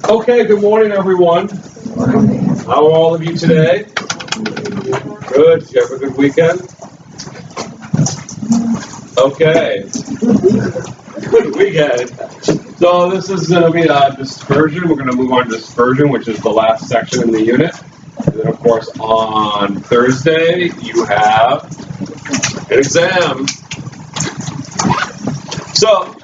Okay, good morning, everyone. How are all of you today? Good. Did you have a good weekend? Okay. Good weekend. So this is going to be dispersion. We're going to move on to dispersion, which is the last section in the unit. And then, of course, on Thursday, you have an exam. So,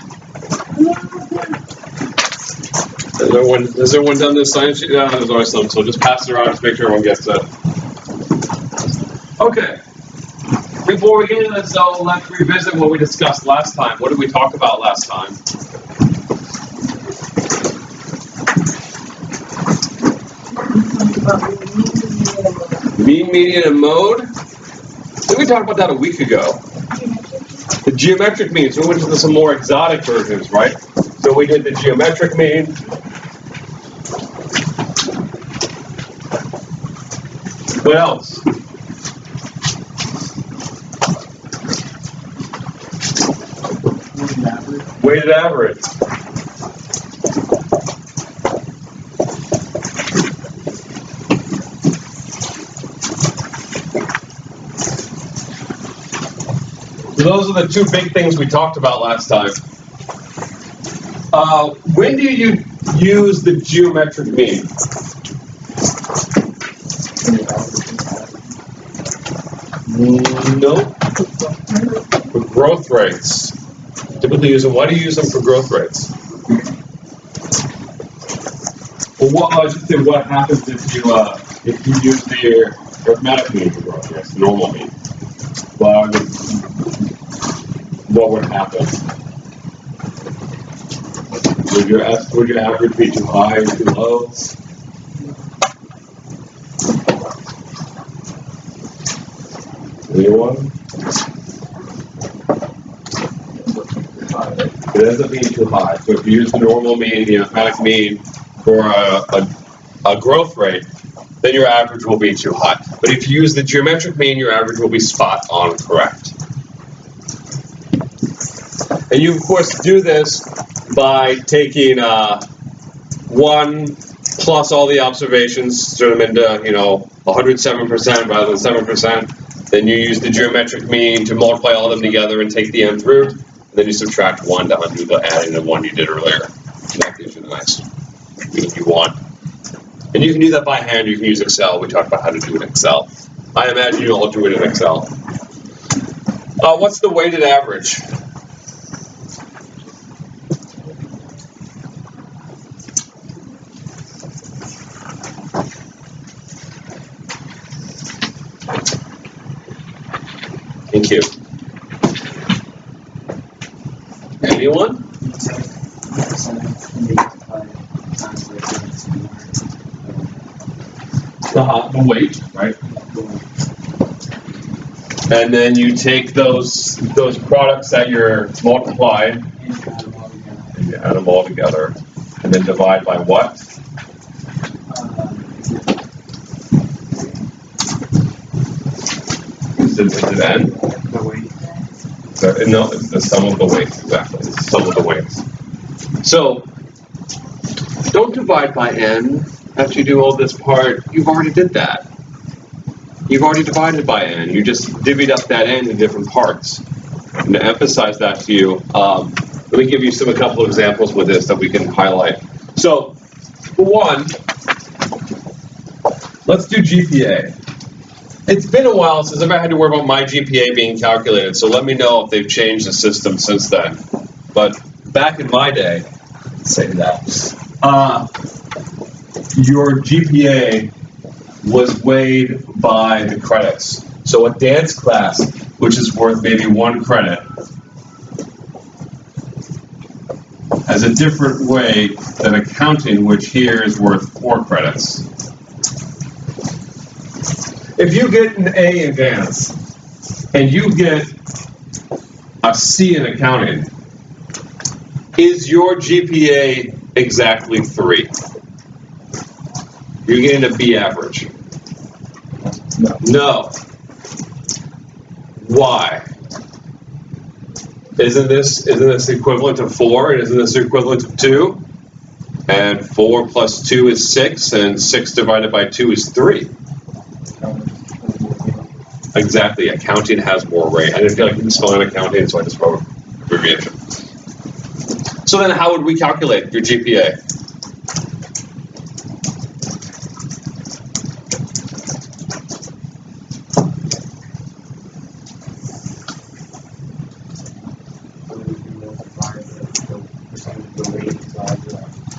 has everyone done this science sheet? Yeah, there's always some, so just pass it around to make sure everyone gets it. Okay. Before we get into this, though, let's revisit what we discussed last time. What did we talk about last time? Mean, median, and mode. Didn't we talk about that a week ago? The geometric mean. So we went into some more exotic versions, right? So we did the geometric mean. What else? Weighted average. So those are the two big things we talked about last time. When do you use the geometric mean? Nope. For growth rates. Typically use them. Why do you use them for growth rates? Well, I should say, what happens if you use the arithmetic mean for growth rates, the normal mean? Well, what would happen? Would your average be too high or too low? Anyone? It ends up being too high. So if you use the normal mean, the arithmetic mean for a growth rate, then your average will be too high. But if you use the geometric mean, your average will be spot on correct. And you, of course, do this by taking 1 plus all the observations, turn them into, 107% rather than 7%. Then you use the geometric mean to multiply all of them together and take the nth root. And then you subtract 1 to undo the adding the 1 you did earlier. And that gives you the nice mean you want. And you can do that by hand. You can use Excel. We talked about how to do it in Excel. I imagine you all do it in Excel. What's the weighted average? Thank you. Anyone? The weight, right? And then you take those products that you're multiplied, and you add them all together, and then divide by what? Is it n? The weight. No, it's the sum of the weights, exactly. It's the sum of the weights. So, don't divide by n after you do all this part. You've already did that. You've already divided by n. You just divvied up that n in different parts. And to emphasize that to you, let me give you a couple of examples with this that we can highlight. So, for one, let's do GPA. It's been a while since I've had to worry about my GPA being calculated, so let me know if they've changed the system since then. But back in my day, say that, your GPA was weighed by the credits. So a dance class, which is worth maybe 1 credit, has a different weight than accounting, which here is worth 4 credits. If you get an A in dance and you get a C in accounting, is your GPA exactly 3? You're getting a B average. No. Why? Isn't this equivalent to 4? And isn't this equivalent to 2? And 4 plus 2 is 6, and 6 divided by 2 is 3. Exactly, accounting has more rate. I didn't feel like spelling accounting, so I just wrote abbreviation. So then how would we calculate your GPA?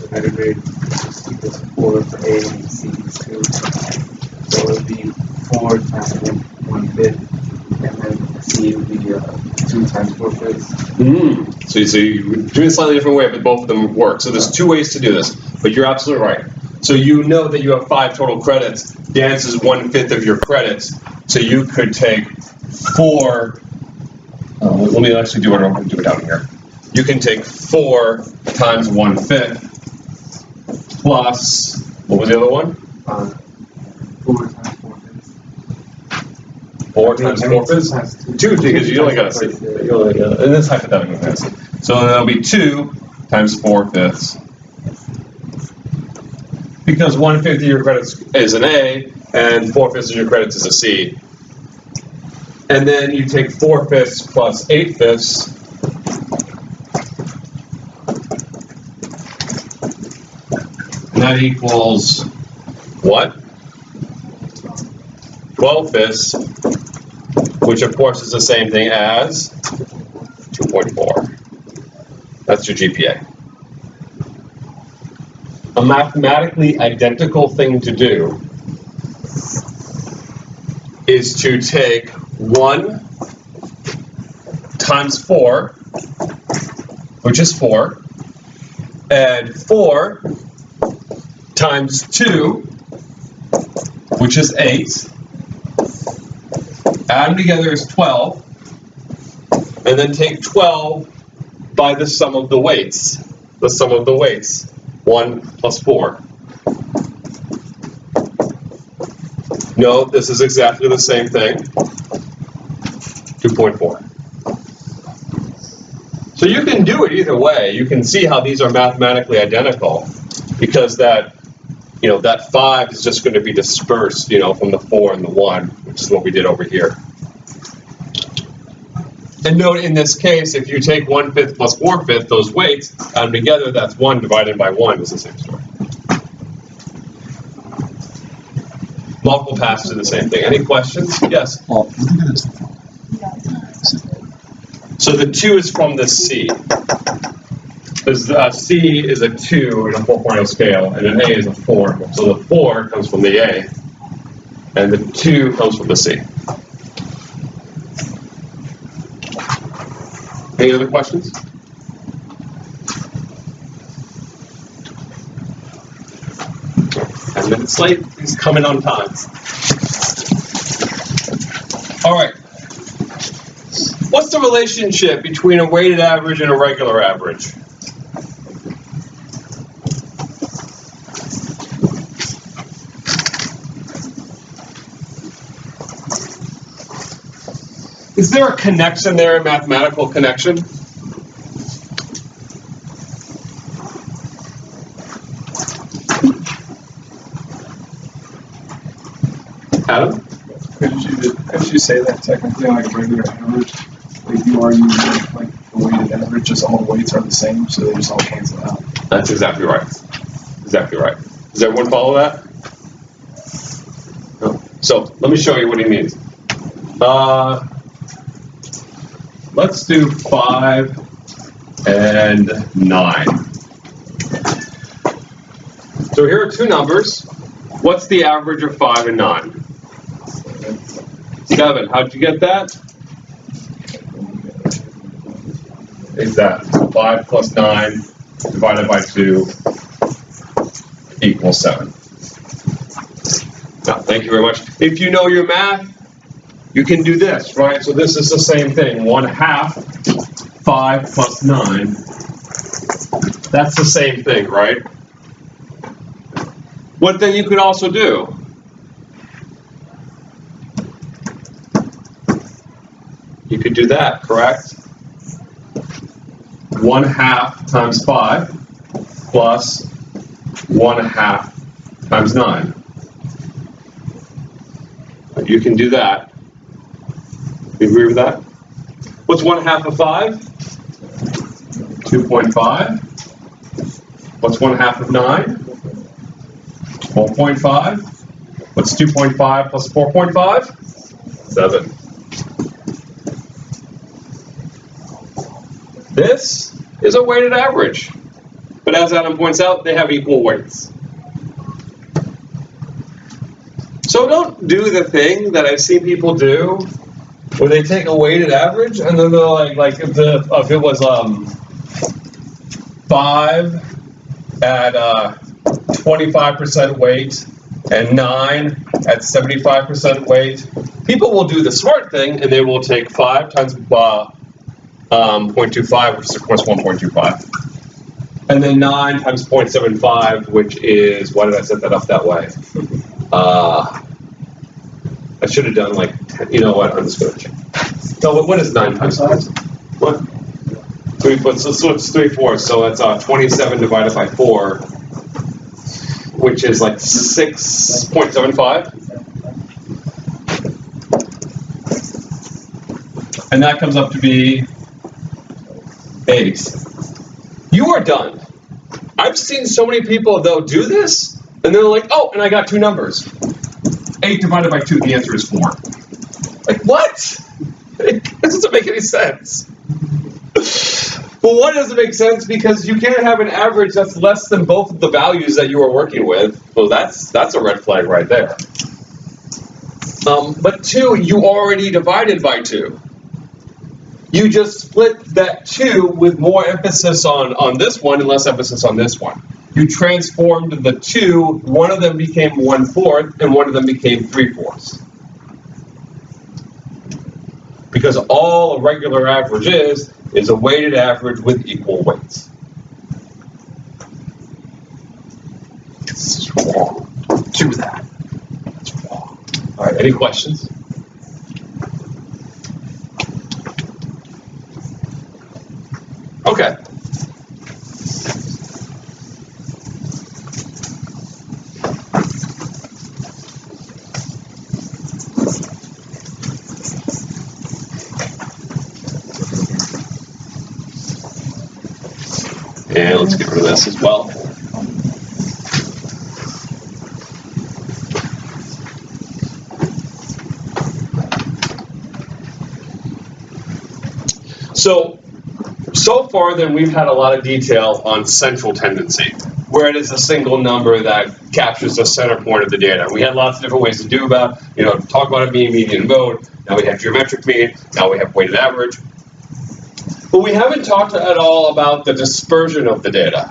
Divided rate is equals to 4 for A and C is 2. So it would be 4 times 1/5, and then C would be 2 times 4/5. So you're doing it a slightly different way, but both of them work. So there's two ways to do this, but you're absolutely right. So you know that you have 5 total credits. Dance is 1/5 of your credits. So you could take 4. Let me actually do it. I'm going to do it down here. You can take 4 times 1/5 plus, what was the other one? 4 times 4/5. 4 times 4/5? 2, because you only got to see. And this hypothetical fantasy. So that'll be 2 times 4/5. Because 1/5 of your credits is an A, and 4/5 of your credits is a C. And then you take 4/5 plus 8/5. And that equals what? 12/5, which of course is the same thing as 2.4. That's your GPA. A mathematically identical thing to do is to take 1 times 4, which is 4, and 4 times 2, which is 8. Add them together is 12, and then take 12 by the sum of the weights. The sum of the weights, 1 plus 4. No, this is exactly the same thing, 2.4. So you can do it either way. You can see how these are mathematically identical, because that 5 is just going to be dispersed, from the 4 and the 1, which is what we did over here. And note in this case, if you take 1/5 plus 4/5, those weights, add them together, that's 1 divided by 1 is the same story. Multiple passes do the same thing. Any questions? Yes? So the 2 is from the C. Because C is a 2 in a 4-point scale, and an A is a 4. So the 4 comes from the A, and the 2 comes from the C. Any other questions? And then it's late. He's coming on time. All right. What's the relationship between a weighted average and a regular average? Is there a connection there, a mathematical connection? Adam? Could you say that technically like a regular average? Like you are using like the weighted average, just all the weights are the same, so they just all cancel out. That's exactly right. Exactly right. Does everyone follow that? No. So let me show you what he means. Let's do 5 and 9. So here are two numbers. What's the average of 5 and 9? 7. How'd you get that? Exactly. 5 plus 9 divided by 2 equals 7. Now, thank you very much. If you know your math, you can do this, right? So this is the same thing. 1/2 5 plus 9. That's the same thing, right? What then you could also do? You could do that, correct? 1/2 times 5 plus 1/2 times 9. You can do that. You agree with that? What's 1/2 of 5? 2.5. What's 1/2 of 9? 12.5. What's 2.5 plus 4.5? 7. This is a weighted average. But as Adam points out, they have equal weights. So don't do the thing that I've seen people do, where they take a weighted average and then they're like if it was 5 at 25% weight and 9 at 75% weight, people will do the smart thing and they will take 5 times 0.25, which is of course 1.25. And then 9 times 0.75, which is, why did I set that up that way? I should have done like, you know what, I'm just going to check. No, what is 9 times 5? What? 3/4, so it's 3/4, so it's 27 divided by 4, which is like 6.75. And that comes up to be 8. You are done. I've seen so many people, they'll do this, and they're like, oh, and I got 2 numbers. 8 divided by 2, the answer is 4. Like, what? It doesn't make any sense. Well, why doesn't make sense? Because you can't have an average that's less than both of the values that you are working with. Well, that's a red flag right there. But 2, you already divided by 2. You just split that 2 with more emphasis on this one and less emphasis on this one. You transformed the 2, one of them became 1/4 and one of them became 3/4. Because all a regular average is a weighted average with equal weights. This is wrong. Don't do that. It's wrong. All right, any questions? Okay. And let's get rid of this as well. So far then we've had a lot of detail on central tendency, where it is a single number that captures the center point of the data. We had lots of different ways to do about, talk about a mean, median, mode. Now we have geometric mean, now we have weighted average. But we haven't talked at all about the dispersion of the data.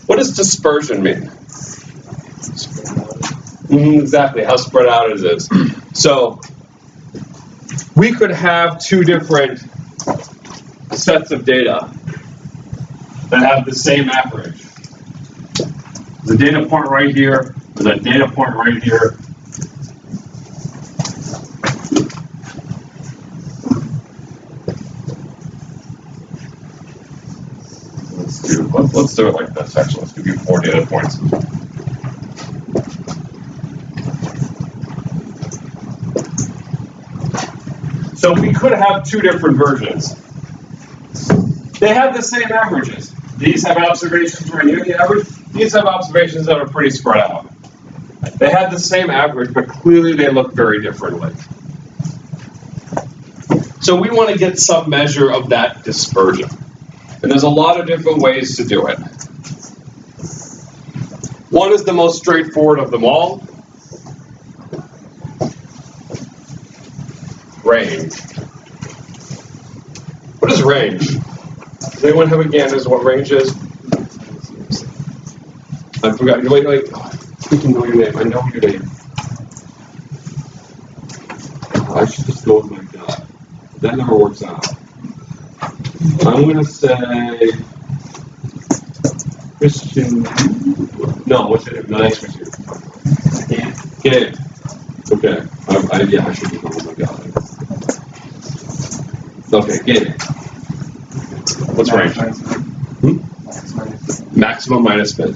What does dispersion mean? Exactly, how spread out it is. So we could have 2 different sets of data that have the same average. There's a data point right here, there's a data point right here. Let's do it like this, actually. Let's give you 4 data points. So we could have 2 different versions. They have the same averages. These have observations right here, the average. These have observations that are pretty spread out. They have the same average, but clearly they look very differently. So we want to get some measure of that dispersion. And there's a lot of different ways to do it. One is the most straightforward of them all. Range. What is range? Does anyone have a guess as to what range is? I forgot. Wait. I freaking know your name. I know your name. I should just go with my gut. That never works out. I'm going to say Christian. No, what's it? No, that's Christian. Gabe. Okay. Yeah, I should be going with my gut. Okay, Gabe. What's range? Maximum minus min.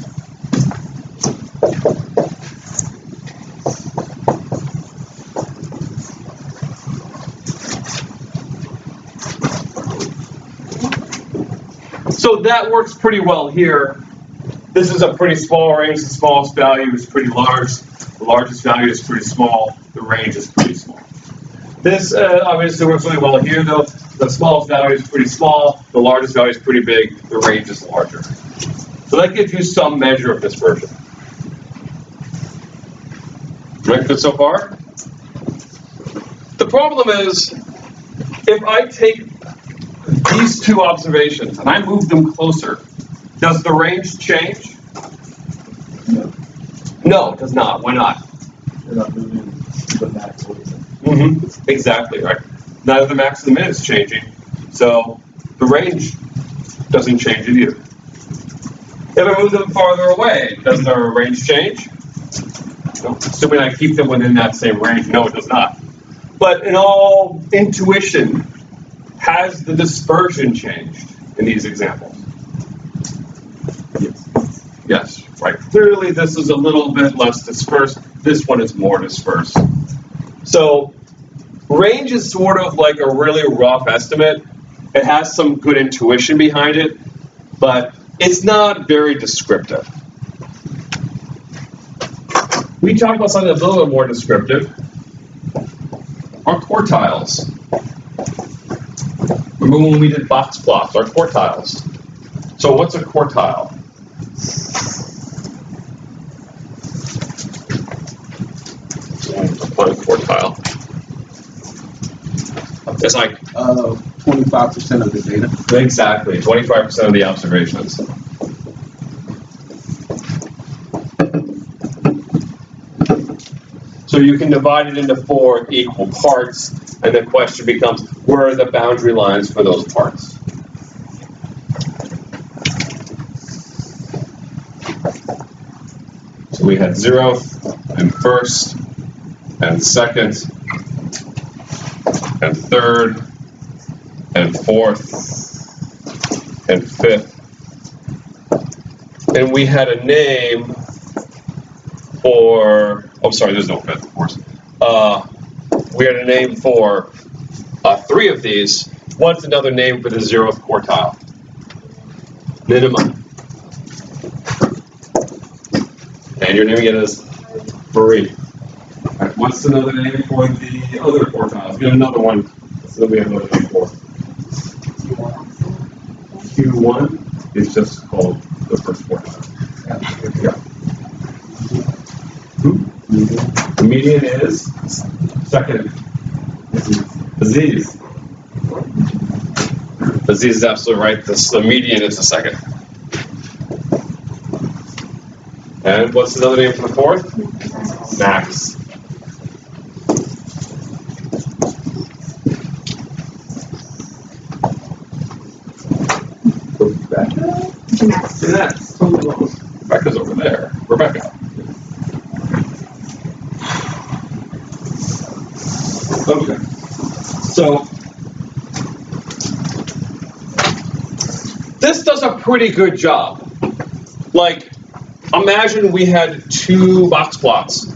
So that works pretty well here. This is a pretty small range. The smallest value is pretty large. The largest value is pretty small. The range is pretty small. This obviously works really well here, though. The smallest value is pretty small. The largest value is pretty big. The range is larger. So that gives you some measure of dispersion. Right, good so far? The problem is, if I take these two observations and I move them closer, does the range change? No. No, it does not. Why not? You're not moving the max with it. Mm-hmm. Exactly, right. Neither the max or the min is changing, so the range doesn't change it either. If I move them farther away, does the range change? No. Assuming I keep them within that same range, no, it does not. But in all intuition, has the dispersion changed in these examples? Yes. Yes, right. Clearly, this is a little bit less dispersed. This one is more dispersed. So, range is sort of like a really rough estimate. It has some good intuition behind it, but it's not very descriptive. We talked about something a little bit more descriptive. Our quartiles. Remember when we did box plots, our quartiles. So what's a quartile? Define quartile. It's like 25% of the data. Exactly, 25% of the observations. So you can divide it into 4 equal parts, and the question becomes, where are the boundary lines for those parts? So we had 0th, and 1st, and 2nd, and 3rd, and 4th, and 5th. And we had a name for, oh, sorry, there's no 5th, of course. We had a name for 3 of these. What's another name for the 0th quartile? Minimum. And your name again is Marie. All right, what's another name for the other quartiles? Get another one so that we have another name for. Q1 is just called the first quartile. Yeah. The median is second. Aziz. Aziz is absolutely right. The median is the second. And what's another name for the 4th? Max. Rebecca? Rebecca's over there. Rebecca. Okay. So this does a pretty good job. Like, imagine we had 2 box plots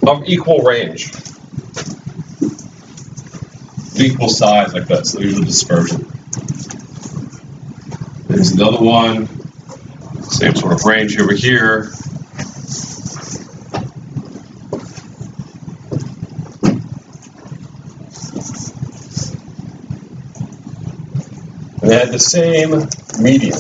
of equal range, equal size like that. So there's a dispersion. There's another one, same sort of range over here. And they had the same median.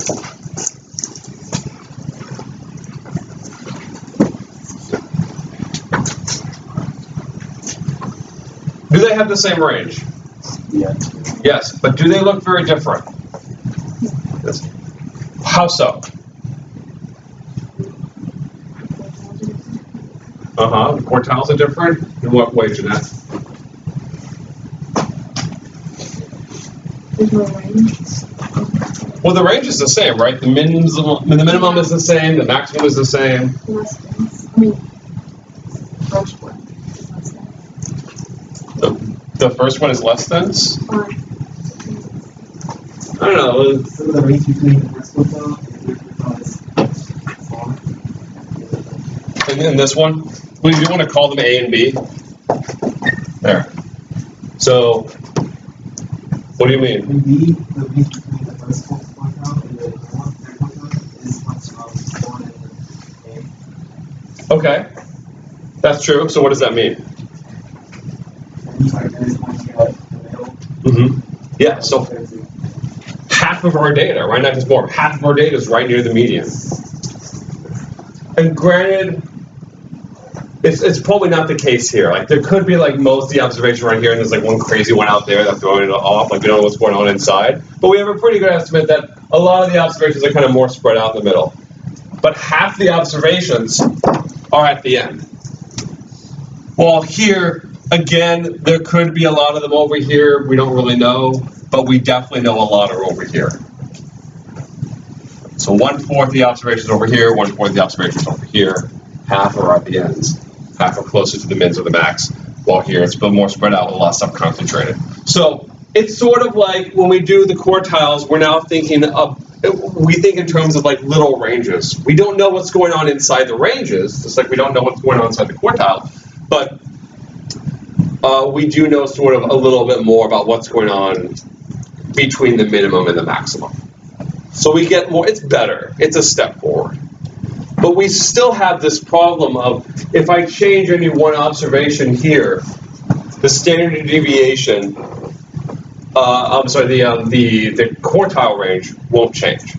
Do they have the same range? Yes. Yes, but do they look very different? Yes. How so? The quartiles are different? In what way, Jeanette? There's no range. Well, the range is the same, right? The minimum is the same, the maximum is the same. Less dense. I mean, first one is less dense. The first one is less dense? Fine. I don't know. Some of the range between the first quartile and in this one, we do want to call them A and B. There. So, what do you mean? The B between the first quartile and the third quartile is much smaller than A. Okay. That's true. So what does that mean? Mm-hmm. Yeah, so half of our data, right? Not just more, half of our data is right near the median. And granted, it's probably not the case here. Like there could be like most of the observation right here, and there's like one crazy one out there that's throwing it off. Like we don't know what's going on inside. But we have a pretty good estimate that a lot of the observations are kind of more spread out in the middle. But half the observations are at the end. Well, here, again, there could be a lot of them over here. We don't really know, but we definitely know a lot are over here. So 1/4 of the observations over here, 1/4 of the observations over here. Half are at the ends. Half are closer to the mins or the max. While here, it's a bit more spread out, a lot of stuff concentrated. So it's sort of like when we do the quartiles, we're now thinking of, we think in terms of like little ranges. We don't know what's going on inside the ranges, just like we don't know what's going on inside the quartile. But we do know sort of a little bit more about what's going on between the minimum and the maximum. So we get more, it's better, it's a step forward. But we still have this problem of, if I change any one observation here, the standard deviation, the quartile range won't change.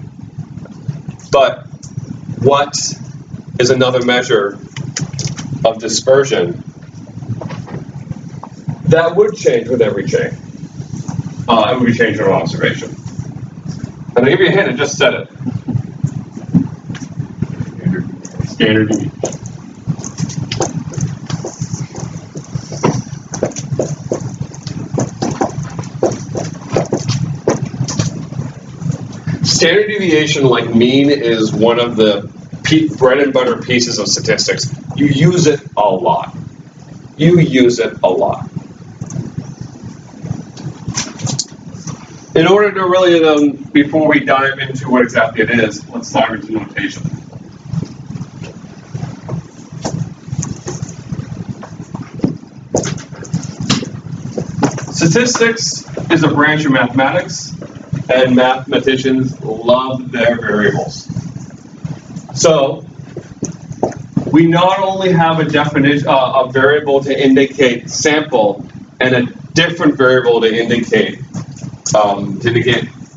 But what is another measure of dispersion that would change with every change? It would be changed in an observation. And I'll give you a hint, I just said it. Standard deviation. Standard deviation, like mean, is one of the bread and butter pieces of statistics. You use it a lot. You use it a lot. In order to really, before we dive into what exactly it is, let's dive into notation. Statistics is a branch of mathematics, and mathematicians love their variables. So, we not only have a definition, a variable to indicate sample, and a different variable to indicate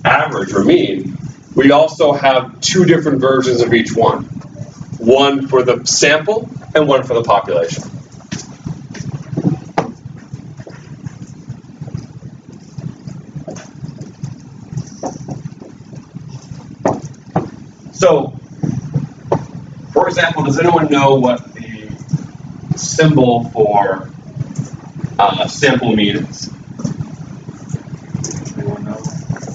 average or mean, we also have two different versions of each one. One for the sample and one for the population. So, for example, does anyone know what the symbol for sample mean is? Anyone know?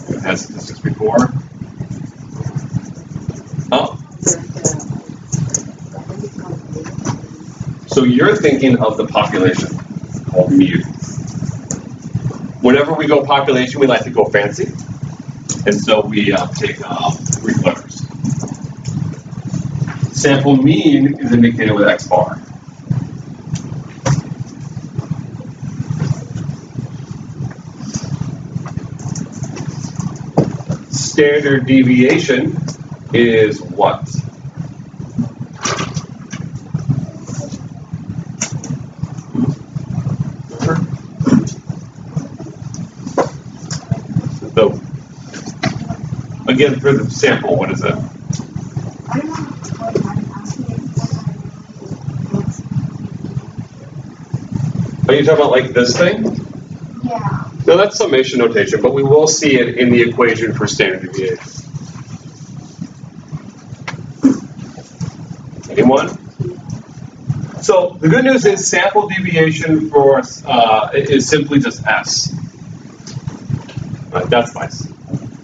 You've had statistics before? Oh. So you're thinking of the population, called mu. Whenever we go population, we like to go fancy. And so we take 3 letters. Sample mean is indicated with X bar. Standard deviation is what? So, again, for the sample, what is it? Are you talking about like this thing? Yeah. No, that's summation notation, but we will see it in the equation for standard deviation. Anyone? So the good news is sample deviation for is simply just S. That's nice.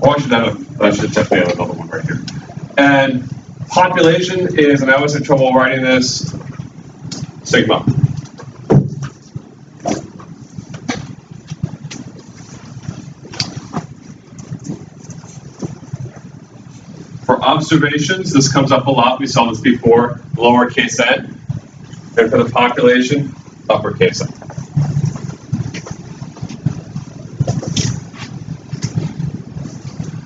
Oh, I should definitely have another one right here. And population is, and I was in trouble writing this, sigma. For observations, this comes up a lot. We saw this before, lowercase n. And for the population, uppercase I.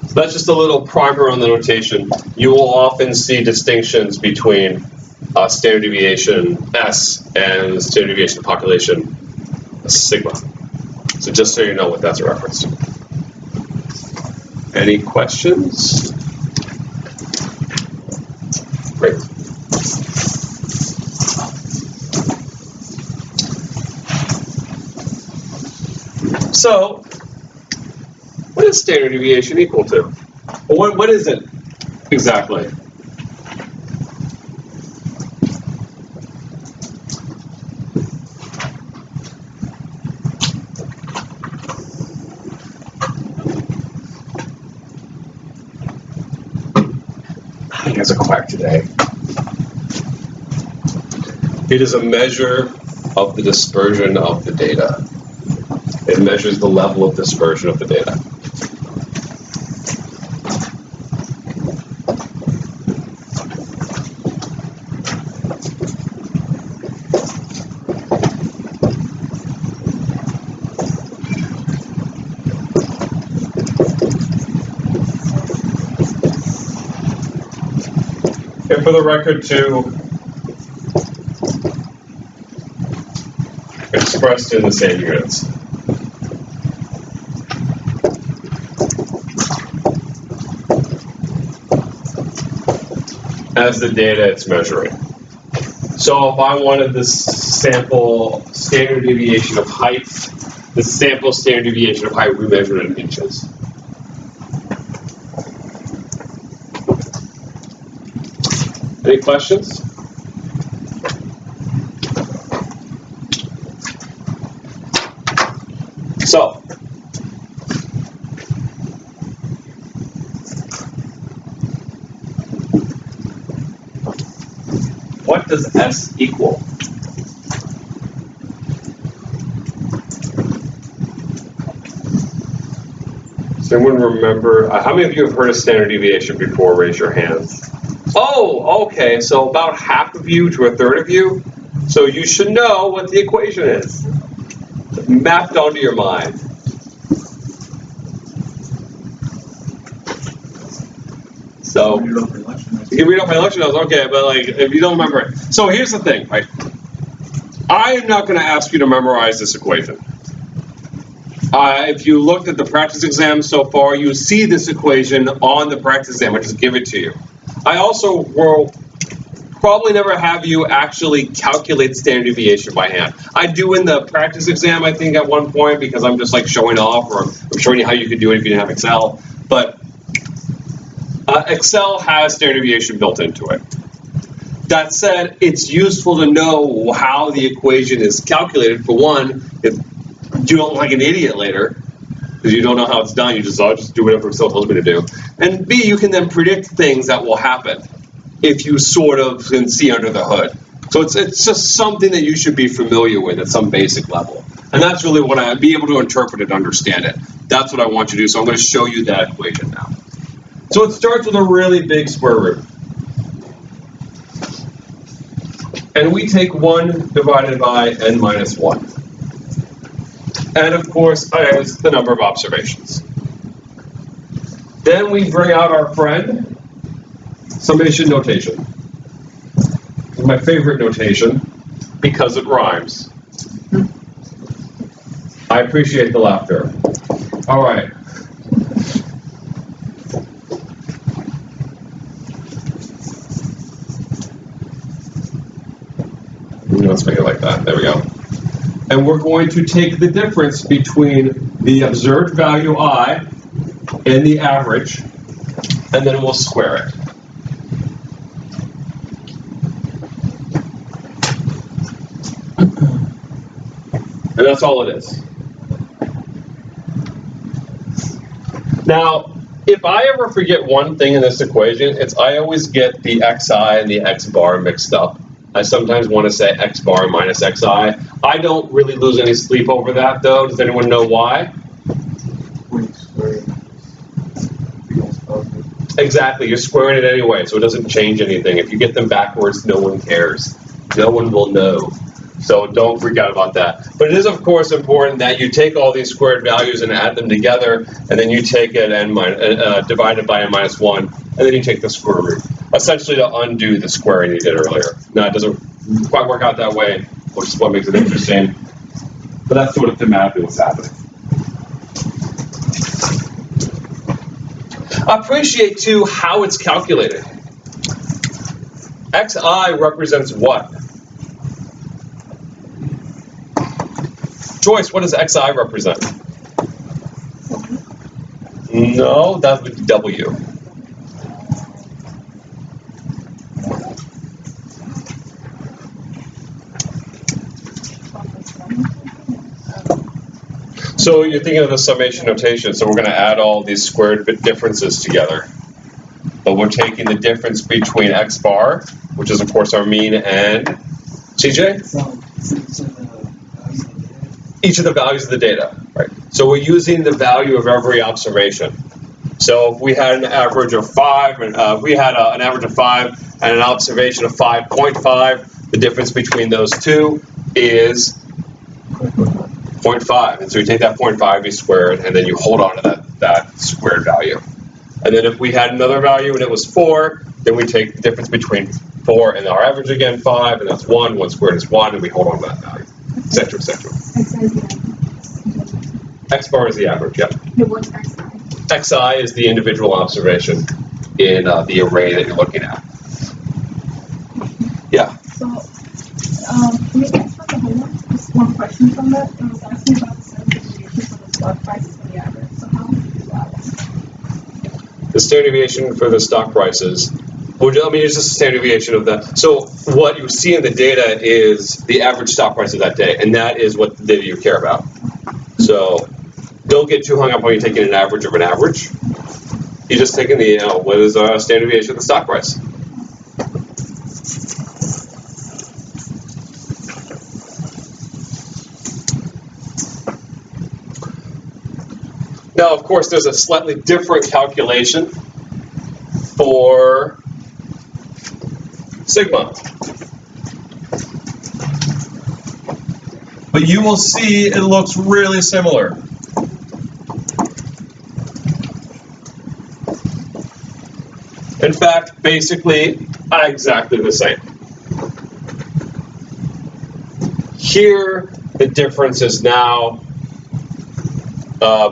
So that's just a little primer on the notation. You will often see distinctions between standard deviation S and standard deviation population sigma. So just so you know what that's a reference to. Any questions? Great. So, what is standard deviation equal to? Well, what is it exactly? You guys are quiet today. It is a measure of the dispersion of the data. It measures the level of dispersion of the data. And for the record, too, expressed in the same units. As the data it's measuring. So if I wanted this sample standard deviation of height, the sample standard deviation of height we measured in inches. Any questions? So, what does S equal? Does anyone remember? How many of you have heard of standard deviation before? Raise your hands. Oh, okay, so about half of you to a third of you. So you should know what the equation is. Mapped onto your mind. So, you can read off my lecture notes, okay, but like, if you don't remember it. So here's the thing, right? I'm not going to ask you to memorize this equation. If you looked at the practice exam so far, you see this equation on the practice exam. I just give it to you. I also will probably never have you actually calculate standard deviation by hand. I do in the practice exam, I think, at one point, because I'm just like showing off, or I'm showing you how you could do it if you didn't have Excel. But Excel has standard deviation built into it. That said, it's useful to know how the equation is calculated. For one, if you don't look like an idiot later, because you don't know how it's done, you just, I'll just do whatever Excel tells me to do. And B, you can then predict things that will happen if you sort of can see under the hood. So it's just something that you should be familiar with at some basic level. And that's really what I'd be able to interpret it, understand it. That's what I want you to do. So I'm going to show you that equation now. So it starts with a really big square root. And we take 1 divided by n minus 1. And of course, as the number of observations. Then we bring out our friend, summation notation. This is my favorite notation because it rhymes. I appreciate the laughter. All right. Let's make it like that. There we go. And we're going to take the difference between the observed value I and the average, and then we'll square it. And that's all it is. Now, if I ever forget one thing in this equation, it's I always get the xi and the x bar mixed up. I sometimes want to say x bar minus xi. I don't really lose any sleep over that, though. Does anyone know why? Exactly, you're squaring it anyway, so it doesn't change anything. If you get them backwards, no one cares. No one will know. So don't freak out about that. But it is, of course, important that you take all these squared values and add them together, and then you take it and divide it by n minus 1, and then you take the square root. Essentially to undo the squaring you did earlier. Now, it doesn't quite work out that way, which is what makes it interesting. But that's sort of thematically what's happening. Appreciate, too, how it's calculated. Xi represents what? Joyce, what does Xi represent? No, that would be W. So you're thinking of the summation notation, so we're going to add all these squared bit differences together. But we're taking the difference between X bar, which is of course our mean, and CJ? Each of the values of the data, right? So we're using the value of every observation. So if we had an average of 5, and we had an average of 5 and an observation of 5.5, the difference between those two is 0.5. And so you take that 0.5, you square it, and then you hold on to that squared value. And then if we had another value and it was 4, then we take the difference between 4 and our average again, 5, and that's 1. 1 squared is 1, and we hold on to that value, et cetera, et cetera. X bar is the average, yeah. Xi is the individual observation in the array that you're looking at. Yeah? So, can you answer the homework? Just one question from that. It was asking about the standard deviation for the stock prices for the average. So how would you do that? The standard deviation for the stock prices, it's just a standard deviation of the, so what you see in the data is the average stock price of that day, and that is what the data you care about. So don't get too hung up when you're taking an average of an average. You're just taking the, what is our standard deviation of the stock price? Now, of course, there's a slightly different calculation for sigma. But you will see it looks really similar. In fact, basically, exactly the same. Here, the difference is now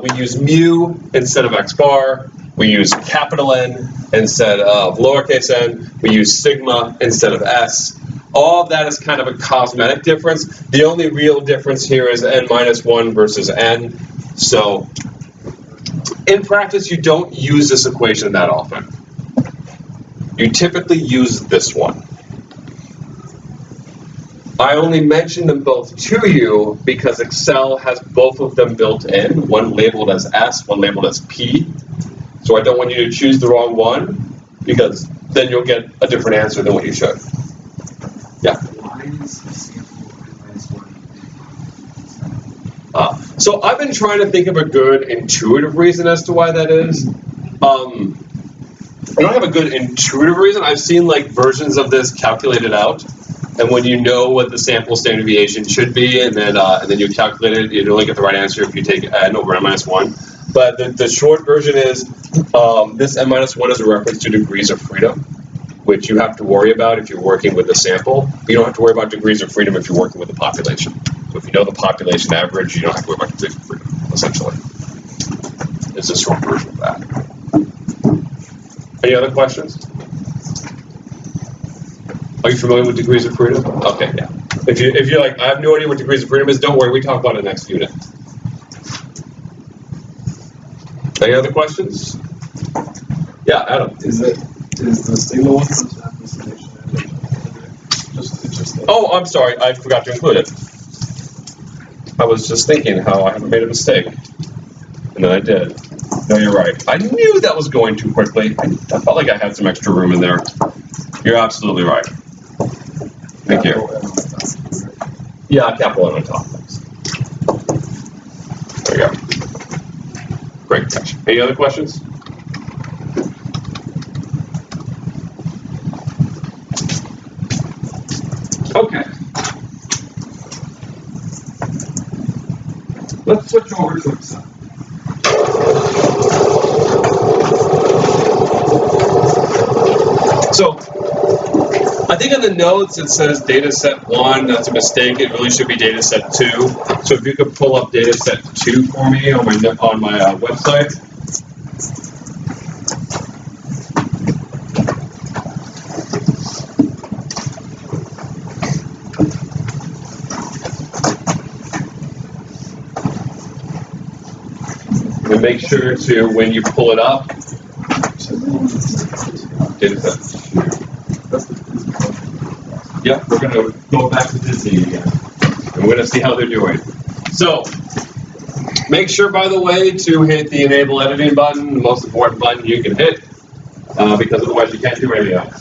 we use mu instead of X bar. We use capital N instead of lowercase n. We use sigma instead of S. All of that is kind of a cosmetic difference. The only real difference here is n minus 1 versus n. So in practice, you don't use this equation that often. You typically use this one. I only mention them both to you because Excel has both of them built in, one labeled as S, one labeled as P. So I don't want you to choose the wrong one because then you'll get a different answer than what you should. Yeah? Why is the sample -1? So I've been trying to think of a good intuitive reason as to why that is. I don't have a good intuitive reason. I've seen like versions of this calculated out. And when you know what the sample standard deviation should be, and then you calculate it, you only get the right answer if you take n over n minus 1. But the short version is this n minus 1 is a reference to degrees of freedom, which you have to worry about if you're working with a sample. You don't have to worry about degrees of freedom if you're working with the population. So if you know the population average, you don't have to worry about degrees of freedom, essentially. It's a short version of that. Any other questions? Are you familiar with degrees of freedom? Okay, yeah. If you're like, I have no idea what degrees of freedom is, don't worry, we talk about it next unit. Any other questions? Yeah, Adam. Is the sigma one just Oh, I'm sorry, I forgot to include it. I was just thinking how I haven't made a mistake. And then I did. No, you're right. I knew that was going too quickly. I felt like I had some extra room in there. You're absolutely right. Thank you. Yeah, capital N on top. There you go. Great catch. Any other questions? Okay. Let's switch over to Excel. So, I think in the notes it says data set 1, that's a mistake, it really should be data set 2. So if you could pull up data set 2 for me on my website. And make sure to, when you pull it up, data set 2. Yep, we're going to go back to Disney again. And we're going to see how they're doing. So, make sure, by the way, to hit the Enable Editing button, the most important button you can hit, because otherwise you can't do any of that.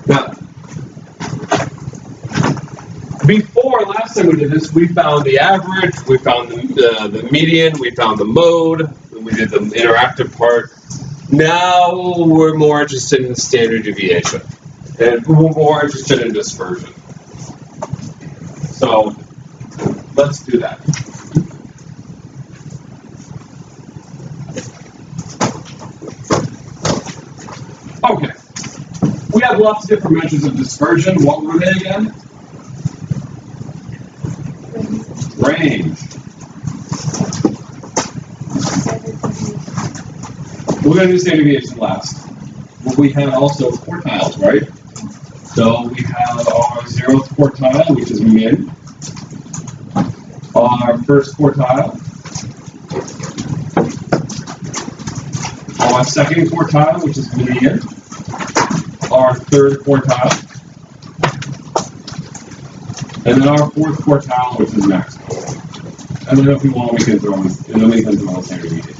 Now, before, last time we did this, we found the average, we found the median, we found the mode, we did the interactive part. Now we're more interested in standard deviation, and we're more interested in dispersion. So let's do that. Okay. We have lots of different measures of dispersion. What were they again? Range. We're going to do standard deviation last. But we have also quartiles, right? So we have our 0th quartile, which is min. Our first quartile. Our second quartile, which is median. Our third quartile. And then our fourth quartile, which is maximum. And then if we want, we can throw in, and then we can throw in standard deviation.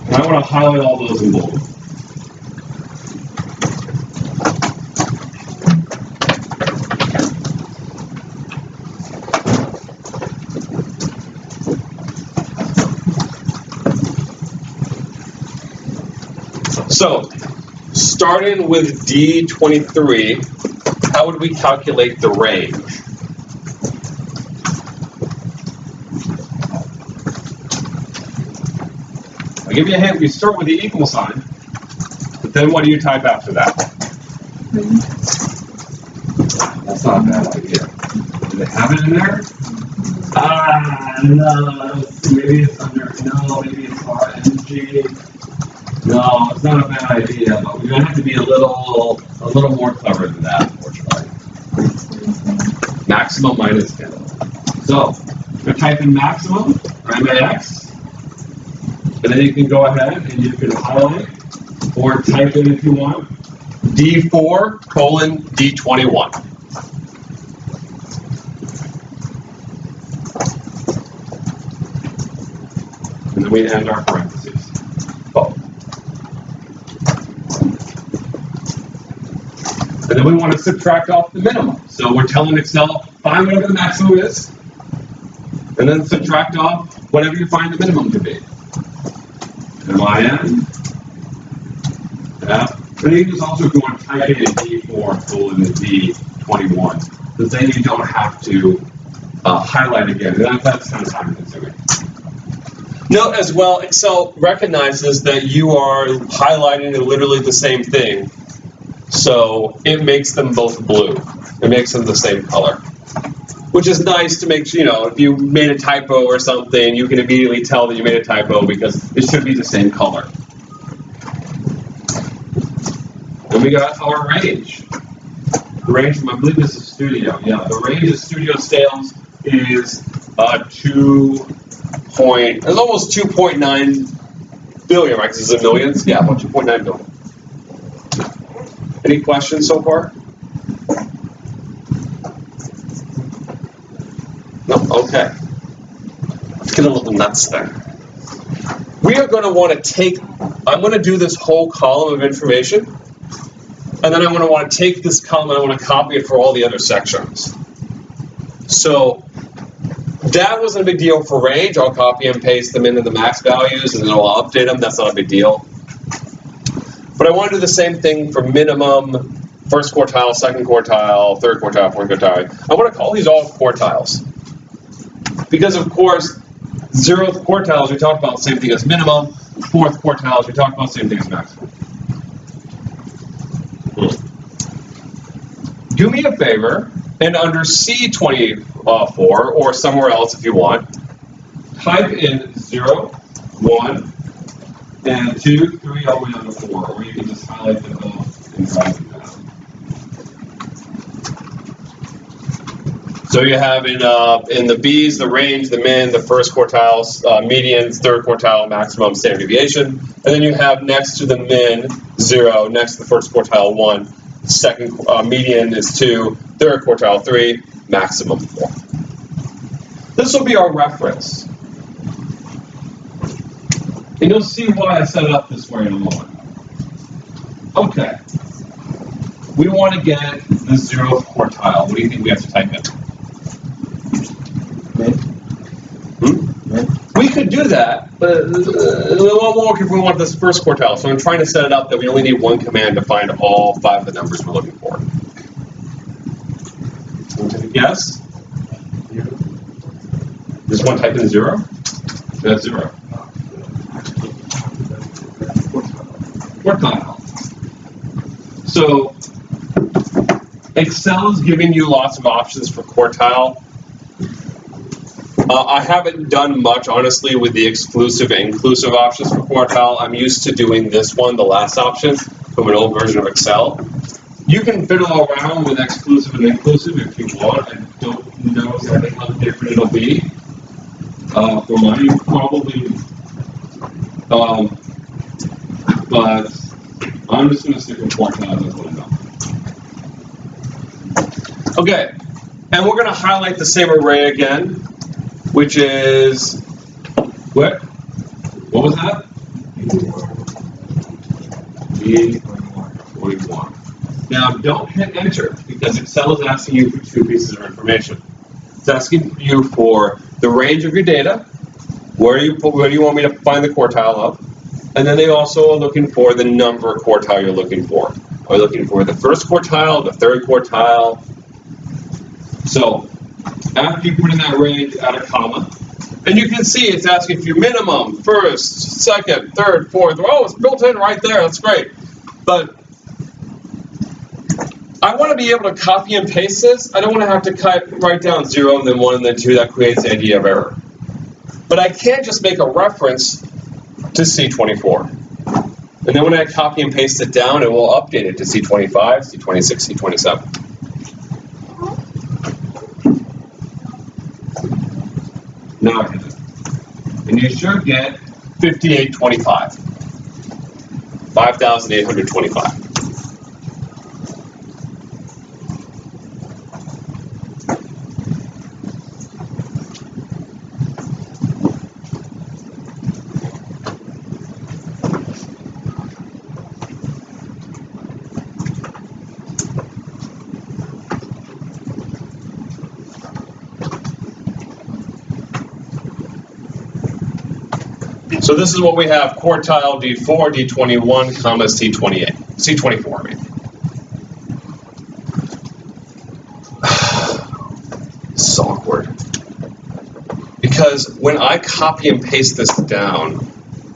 And I want to highlight all those in bold. So, starting with D23, how would we calculate the range? I'll give you a hint, we start with the equal sign, but then what do you type after that? That's not a bad idea. Do they have it in there? No, maybe it's under, no, maybe it's RNG. No, it's not a bad idea, but we're going to have to be a little more clever than that, unfortunately. Maximum minus 10. So, we're going to type in maximum, or MAX, and then you can go ahead and you can highlight, or type in if you want, D4 colon D21. And then we end our parentheses. Oh. And then we want to subtract off the minimum. So we're telling Excel, find whatever the maximum is, and then subtract off whatever you find the minimum to be. MIN. Yeah. But you can also, if you want to type in D4 colon D21, because then you don't have to highlight again. That's kind of time consuming. Note as well, Excel recognizes that you are highlighting literally the same thing. So it makes them both blue. It makes them the same color. Which is nice to make sure, if you made a typo or something, you can immediately tell that you made a typo because it should be the same color. Then we got our range. The range from, I believe this is Studio. Yeah, the range of Studio sales is it's almost 2.9 billion, right? Because it's in millions. Yeah, about 2.9 billion. Any questions so far? No? Okay. Let's get a little nuts there. We are going to want to take I'm going to do this whole column of information, and then I'm going to want to take this column and I want to copy it for all the other sections. So that wasn't a big deal for range. I'll copy and paste them into the max values, and then I'll update them. That's not a big deal. But I want to do the same thing for minimum, first quartile, second quartile, third quartile, fourth quartile. I want to call these all quartiles. Because, of course, 0th quartiles, we talked about the same thing as minimum. 4th quartiles, we talked about the same thing as maximum. Do me a favor, and under C24, or somewhere else if you want, type in 0, 1, and 2, 3, all the way down to 4, or you can just highlight them both and drag them down. So you have in the B's, the range, the min, the first quartiles, medians, third quartile, maximum, standard deviation. And then you have next to the min, 0, next to the first quartile, 1, second median is 2, third quartile, 3, maximum, 4. This will be our reference. And you'll see why I set it up this way in a moment. Okay. We want to get the 0th quartile. What do you think we have to type in? We could do that, but it won't work if we want this first quartile. So I'm trying to set it up that we only need one command to find all 5 of the numbers we're looking for. Want to take a guess? Just one type in 0? That's 0. Quartile. So Excel is giving you lots of options for quartile. I haven't done much, honestly, with the exclusive and inclusive options for quartile. I'm used to doing this one, the last option, from an old version of Excel. You can fiddle around with exclusive and inclusive if you want. I don't know exactly how different it'll be. For mine, probably. But I'm just going to stick with quartile. That's what I know. Okay, and we're going to highlight the same array again, which is, what was that? E41. Now, don't hit enter, because Excel is asking you for 2 pieces of information. It's asking you for the range of your data, where do you want me to find the quartile of, and then they also are looking for the number quartile you're looking for. Are you looking for the first quartile, the third quartile? So, after you put in that range, add a comma. And you can see it's asking for your minimum, first, second, third, fourth. Oh, it's built in right there. That's great. But I want to be able to copy and paste this. I don't want to have to write down 0 and then 1 and then 2. That creates the idea of error. But I can just make a reference to C24. And then when I copy and paste it down, it will update it to C25, C26, C27. Now I hit it. And you should get 5825. 5,825. So this is what we have: quartile D4, D21, comma C28, C24. I mean, this is awkward because when I copy and paste this down,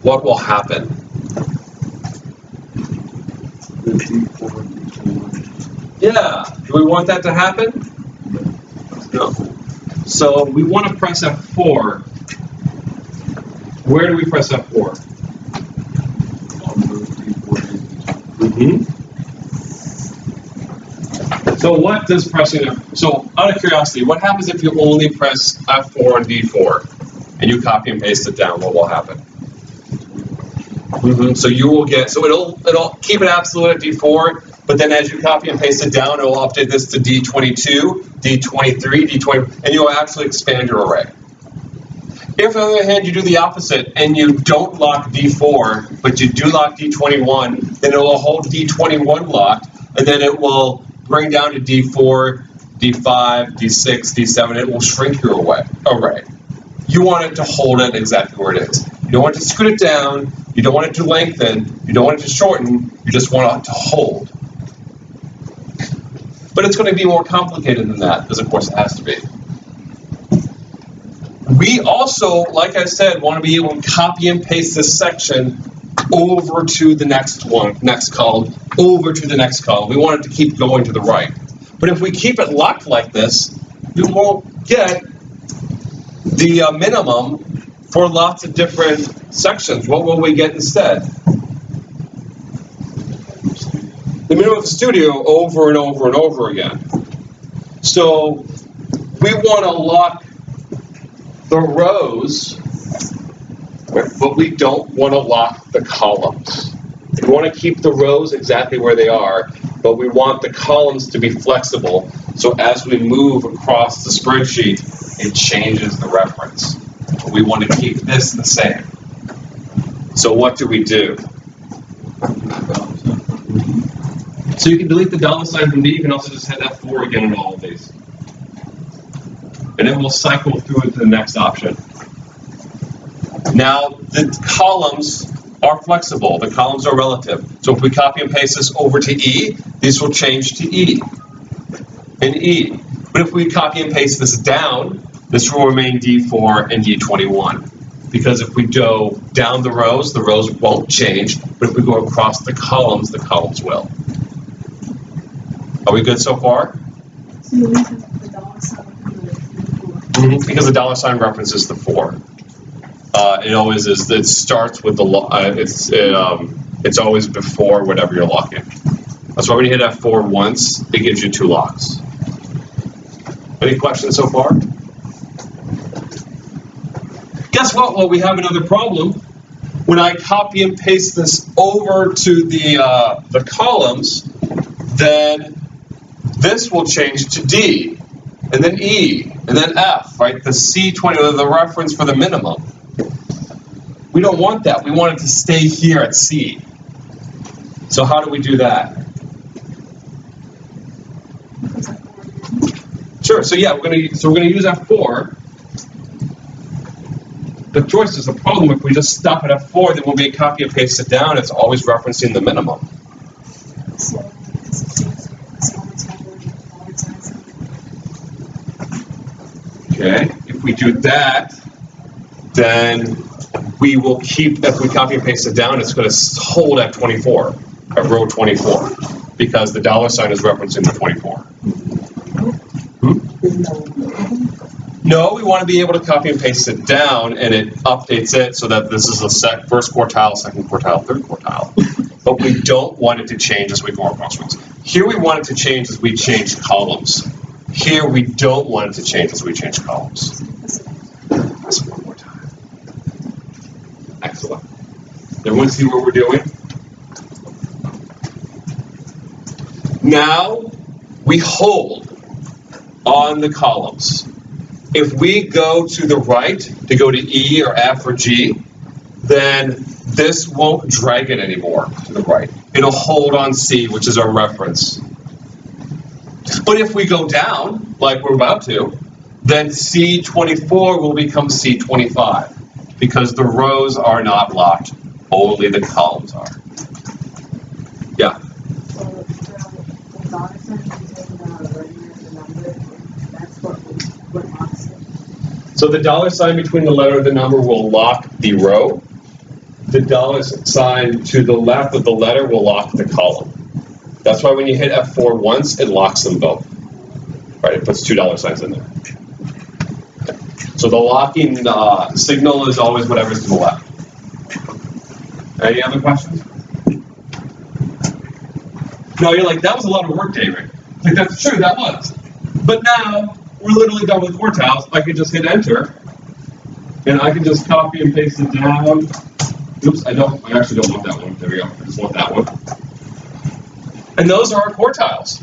what will happen? Yeah. Do we want that to happen? No. So we want to press F4. Where do we press F4? So what does pressing F4? So out of curiosity, what happens if you only press F4 and D4 and you copy and paste it down? What will happen? So you will get, so it'll keep it absolute at D4, but then as you copy and paste it down, it will update this to D22, D23, D20, and you'll actually expand your array. If, on the other hand, you do the opposite and you don't lock D4, but you do lock D21, then it will hold D21 locked, and then it will bring down to D4, D5, D6, D7. It will shrink your array. You want it to hold it exactly where it is. You don't want it to scoot it down. You don't want it to lengthen. You don't want it to shorten. You just want it to hold. But it's going to be more complicated than that, because of course it has to be. We also, like I said, want to be able to copy and paste this section over to the next one, next column, over to the next column. We want it to keep going to the right. But if we keep it locked like this, we won't get the minimum for lots of different sections. What will we get instead? The minimum of the studio over and over and over again. So we want to lock the rows, but we don't want to lock the columns. We want to keep the rows exactly where they are, but we want the columns to be flexible. So as we move across the spreadsheet, it changes the reference. We want to keep this the same. So what do we do? So you can delete the $ from D. You can also just hit F4 again in all of these. And it will cycle through to the next option. Now, the columns are flexible. The columns are relative. So if we copy and paste this over to E, these will change to E and E. But if we copy and paste this down, this will remain D4 and D21. Because if we go down the rows won't change. But if we go across the columns will. Are we good so far? So you leave the $sign Because the $ references the 4. It always is. It starts with the it's always before whatever you're locking. That's why when you hit F4 once, it gives you 2 locks. Any questions so far? Guess what? Well, we have another problem. When I copy and paste this over to the columns, then this will change to D, and then E, and then F, right? The C20, the reference for the minimum. We don't want that. We want it to stay here at C. So how do we do that? Sure. So yeah, we're gonna use F4. The choice is the problem. If we just stop at F4, then when we copy and paste it down, it's always referencing the minimum. Okay, if we do that, then we will keep, if we copy and paste it down, it's going to hold at 24, at row 24, because the $ is referencing the 24. No, we want to be able to copy and paste it down, and it updates it so that this is the first quartile, second quartile, third quartile. But we don't want it to change as we go across rows. Here we want it to change as we change columns. Here we don't want it to change as we change columns. That's one more time. Excellent. Everyone see what we're doing? Now we hold on the columns. If we go to the right to go to E or F or G, then this won't drag it anymore to the right. It'll hold on C, which is our reference. But if we go down, like we're about to, then C24 will become C25, because the rows are not locked, only the columns are. Yeah? So the $ between the letter and the number will lock the row. The $ to the left of the letter will lock the column. That's why when you hit F4 once, it locks them both. Right, it puts $2 in there. So the locking signal is always whatever's to the left. Any other questions? No, you're like, that was a lot of work, David. Like, that's true, that was. But now, we're literally done with quartiles. I can just hit enter, and I can just copy and paste it down. Oops, I actually don't want that one. There we go, I just want that one. And those are our quartiles.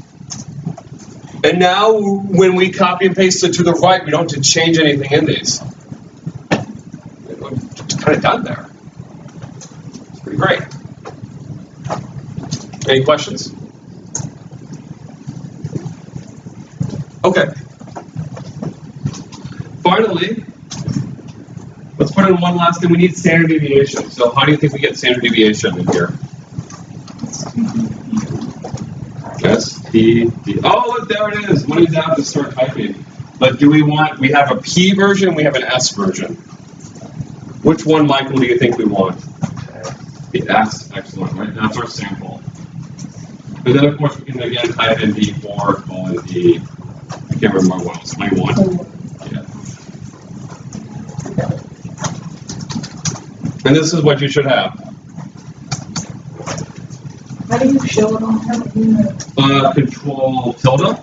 And now, when we copy and paste it to the right, we don't have to change anything in these. kind of done there. It's pretty great. Any questions? Okay. Finally, let's put in one last thing. We need standard deviation. So how do you think we get standard deviation in here? S-T-D. Oh, look, there it is. When in doubt, just start typing. But do we have a P version, we have an S version. Which one, Michael, do you think we want? The S, excellent, right? That's our sample. And then, of course, we can again type in D4, colon D. I can't remember what else, 21. Yeah. And this is what you should have. How do you show it on how Control tilde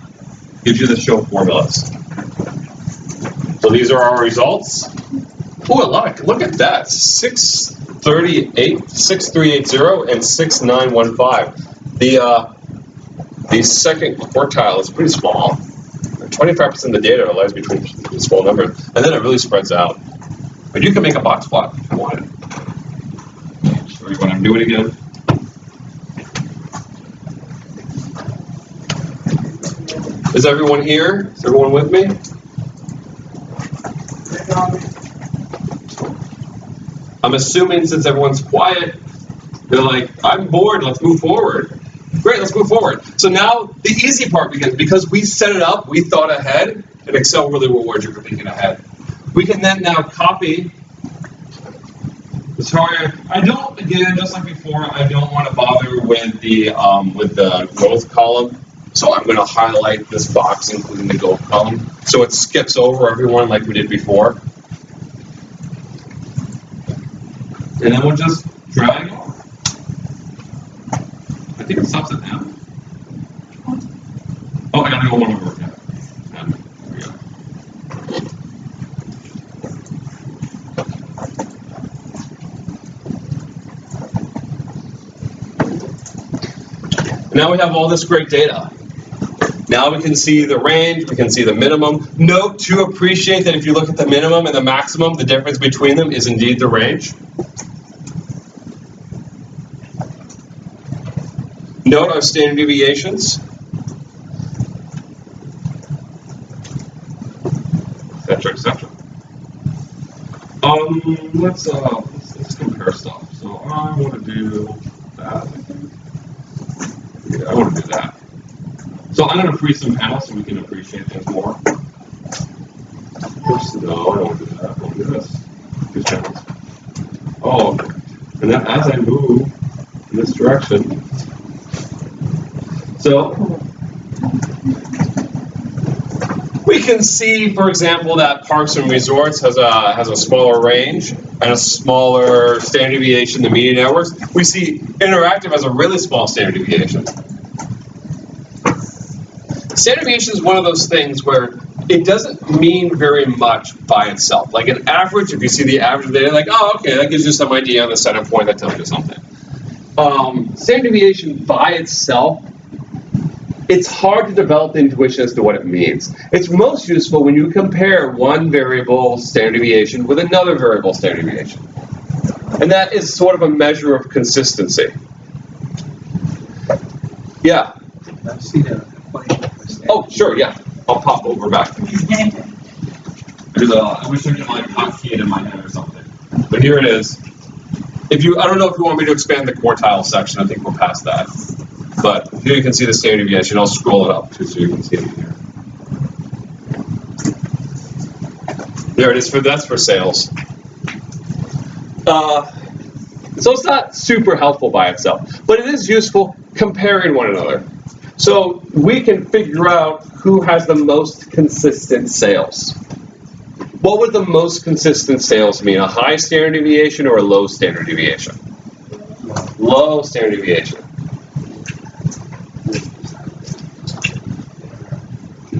gives you the show formulas. So these are our results. Oh, I love it. Look at that. 638, 6380, and 6915. The second quartile is pretty small. 25% of the data lies between small numbers, and then it really spreads out. But you can make a box plot if you want it. Show you what I'm doing again. Is everyone here? Is everyone with me? I'm assuming since everyone's quiet, they're like, I'm bored, let's move forward. Great, let's move forward. So now the easy part begins. Because we set it up, we thought ahead, and Excel really rewards you for thinking ahead. We can then now copy. Sorry, I don't, again, just like before, I don't want to bother with the growth column. So I'm going to highlight this box, including the growth column. So it skips over everyone like we did before. And then we'll just drag over. I think it stops at M. Oh, I gotta go one over. Yeah. M. There we go. Now we have all this great data. Now we can see the range, we can see the minimum. Note to appreciate that if you look at the minimum and the maximum, the difference between them is indeed the range. Note our standard deviations. Etc., etc. Let's compare stuff. So I want to do that. Yeah, I want to do that. So I'm going to freeze some panels so we can appreciate things more. Oops, no, I don't want to do that. I want to do this. These panels. Oh, and then as I move in this direction. So we can see, for example, that Parks and Resorts has a smaller range and a smaller standard deviation than media networks. We see Interactive has a really small standard deviation. Standard deviation is one of those things where it doesn't mean very much by itself. Like an average, if you see the average data, like, oh, okay, that gives you some idea on the center point, that tells you something. Standard deviation by itself, it's hard to develop intuition as to what it means. It's most useful when you compare one variable standard deviation with another variable standard deviation. And that is sort of a measure of consistency. Yeah? I've seen a Oh, sure, yeah. I'll pop over back. I wish I could like hotkey it in my head or something. But here it is. I don't know if you want me to expand the quartile section. I think we're past that. But here you can see the standard deviation. I'll scroll it up too so you can see it here. There it is. That's for sales. So it's not super helpful by itself, but it is useful comparing one another. So we can figure out who has the most consistent sales. What would the most consistent sales mean? A high standard deviation or a low standard deviation? Low standard deviation.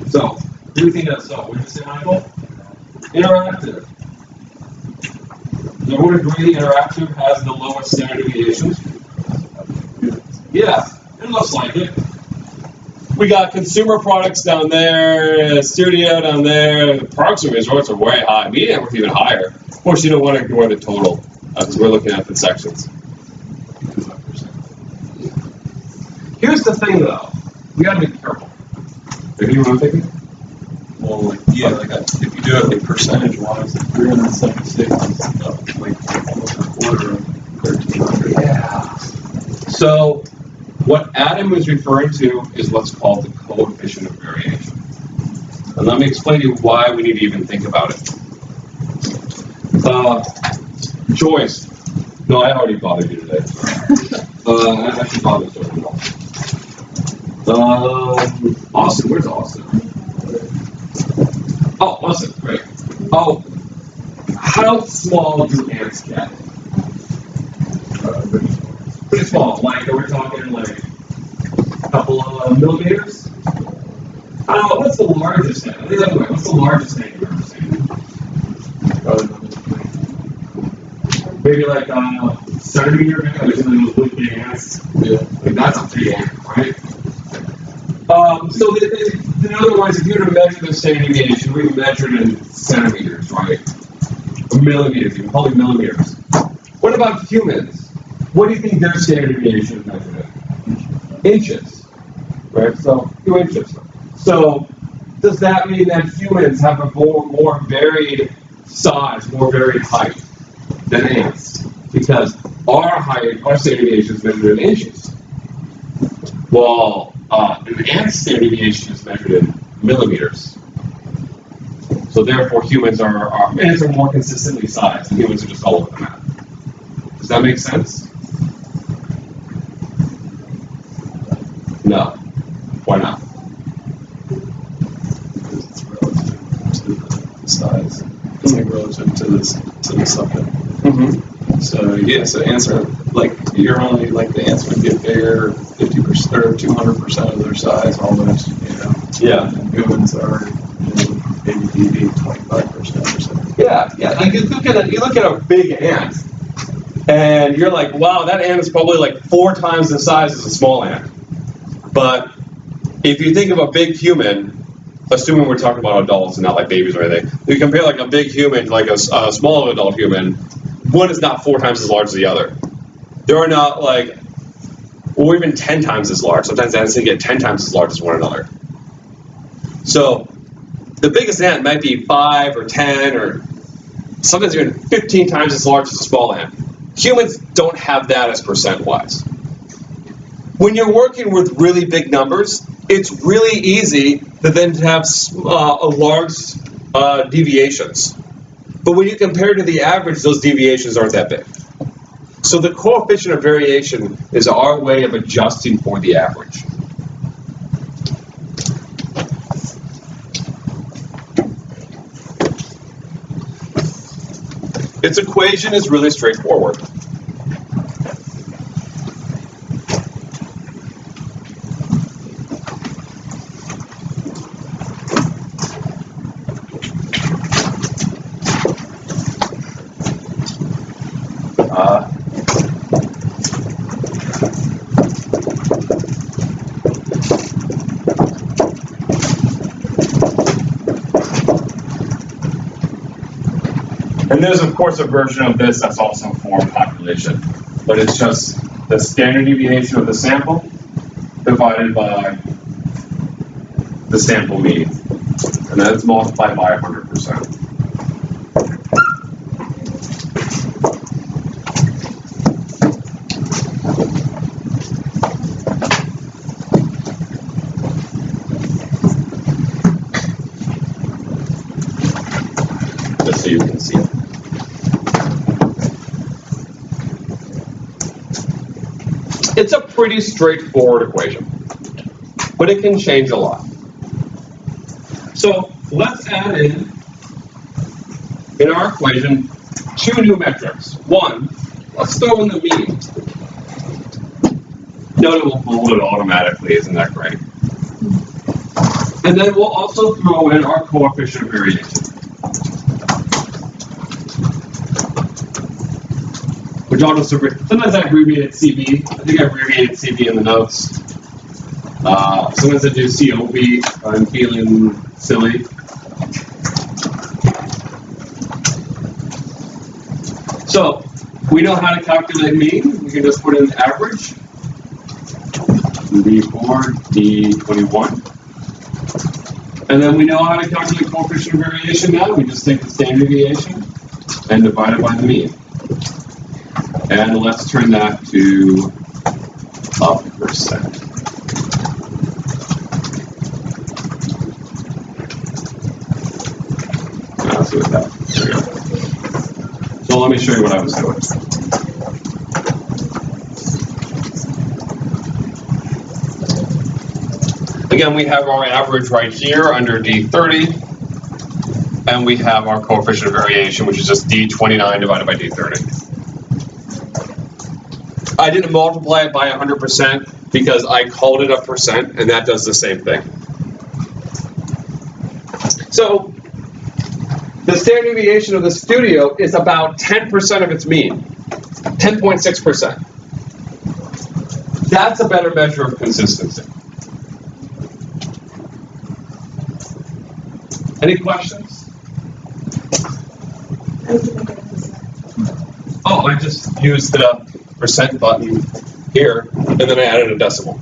So, who do you think that's so? What did you say, Michael? Interactive. Does everyone agree Interactive has the lowest standard deviations? Yeah, it looks like it. We got consumer products down there, studio down there, Parks and Resorts are way high. Media network even higher. Of course, you don't want to ignore the total. because we're looking at the sections. Here's the thing, though. We got to be careful. Maybe you want to take it? Well, like, yeah, like if you do it like percentage-wise, 376 is like almost a quarter of 1,300. Yeah. So, what Adam is referring to is what's called the coefficient of variation. And let me explain to you why we need to even think about it. Joyce. No, I already bothered you today. I actually bothered you as well. Austin, where's Austin? Oh, Austin, great. Oh, how small do ants get? Pretty small. Like, we're talking like a couple of millimeters? What's the largest ant? What's the largest ant you've ever seen? Maybe like centimeter, maybe like some of those really big ants. Yeah. Like that's a big ant, right? So in other words, if you were to measure the standard deviation, we measure it in centimeters, right? Or millimeters, even probably millimeters. What about humans? What do you think their standard deviation is measured in? Inches, right? So 2 inches. So does that mean that humans have a more varied size, more varied height than ants? Because our height, our standard deviation is measured in inches. Well, an ant's standard deviation is measured in millimeters. So therefore, humans ants are more consistently sized, and humans are just all over the map. Does that make sense? No. Why not? Size. It's like relative to the subject. Mm-hmm. So yeah, so ants are like you're only like the ants would get bigger 50% or 200% of their size almost, you know. Yeah. And humans are maybe 25% or something. Yeah. You look at a big ant, and you're like, wow, that ant is probably like 4 times the size as a small ant. But if you think of a big human, assuming we're talking about adults and not like babies or anything, you compare like a big human to like a small adult human, one is not 4 times as large as the other. There are not like, or even 10 times as large. Sometimes ants can get 10 times as large as one another. So the biggest ant might be 5 or 10 or sometimes even 15 times as large as a small ant. Humans don't have that as percent-wise. When you're working with really big numbers, it's really easy to then have large deviations. But when you compare to the average, those deviations aren't that big. So the coefficient of variation is our way of adjusting for the average. Its equation is really straightforward. And there's, of course, a version of this that's also for population, but it's just the standard deviation of the sample divided by the sample mean, and that's multiplied by 100%. Just so you can see it. It's a pretty straightforward equation, but it can change a lot. So let's add in our equation 2 new metrics. One, let's throw in the mean. Note it will bold it automatically, isn't that great? And then we'll also throw in our coefficient of variation, which I'll just sometimes I abbreviate it CB. I think I abbreviated CB in the notes. Sometimes I do COB. I'm feeling silly. So We know how to calculate mean. We can just put in average. D4, D21. And then we know how to calculate coefficient of variation now. We just take the standard deviation and divide it by the mean. And let's turn that to a percent. Now let's do it that. There we go. So let me show you what I was doing. Again, we have our average right here under D30, and we have our coefficient of variation, which is just D29 divided by D30. I didn't multiply it by 100% because I called it a percent, and that does the same thing. So the standard deviation of the studio is about 10% of its mean, 10.6%. That's a better measure of consistency. Any questions? Oh, I just used the percent button here, and then I added a decimal.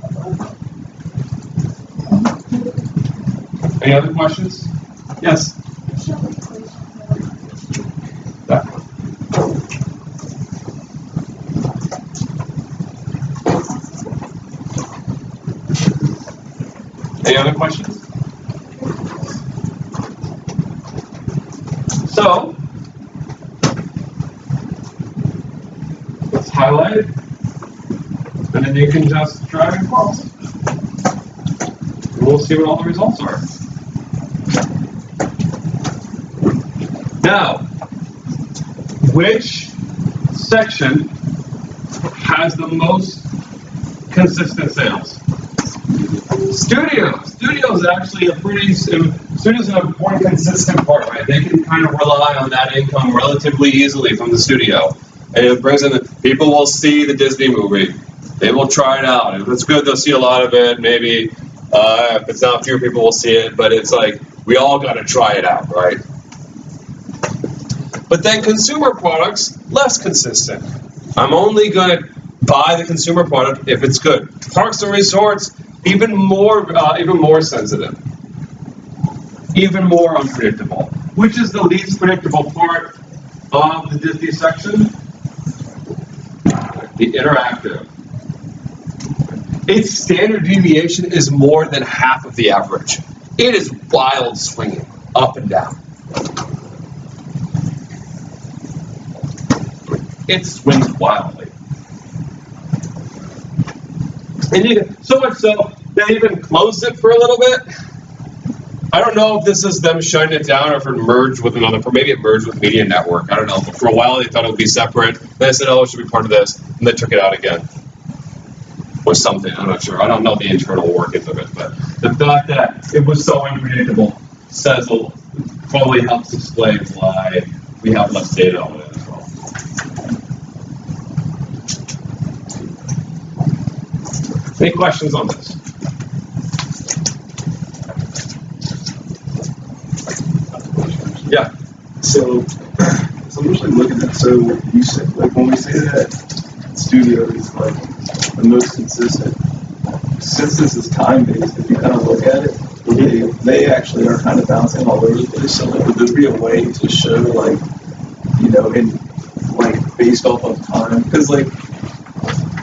Any other questions? Yes? That one. Any other questions? So, let's highlight it, and then you can just drag it across. And we'll see what all the results are. Now, which section has the most consistent sales? Studios. Studios actually a pretty. Studios are a more consistent part, right? They can kind of rely on that income relatively easily from the studio, and it brings in the people will see the Disney movie. They will try it out. If it's good, they'll see a lot of it. Maybe if it's not, fewer people will see it. But it's like we all got to try it out, right? But then consumer products, less consistent. I'm only going to buy the consumer product if it's good. Parks and resorts, even more sensitive, even more unpredictable. Which is the least predictable part of the Disney section? The interactive. Its standard deviation is more than half of the average. It is wild swinging up and down. It swings wildly. And so much so, they even closed it for a little bit. I don't know if this is them shutting it down or if it merged with another, or maybe it merged with Media Network. I don't know. But for a while, they thought it would be separate. Then they said, oh, it should be part of this. And they took it out again. Or something. I'm not sure. I don't know the internal workings of it. But the fact that it was so unpredictable says probably helps explain why we have less data on it as well. Any questions on this? Yeah. So I'm usually looking at, so you said, like when we say that studio is like the most consistent, since this is time-based, if you kind of look at it, they actually are kind of bouncing all over the place. So like, would there be a way to show like, you know, in like based off of time? Because like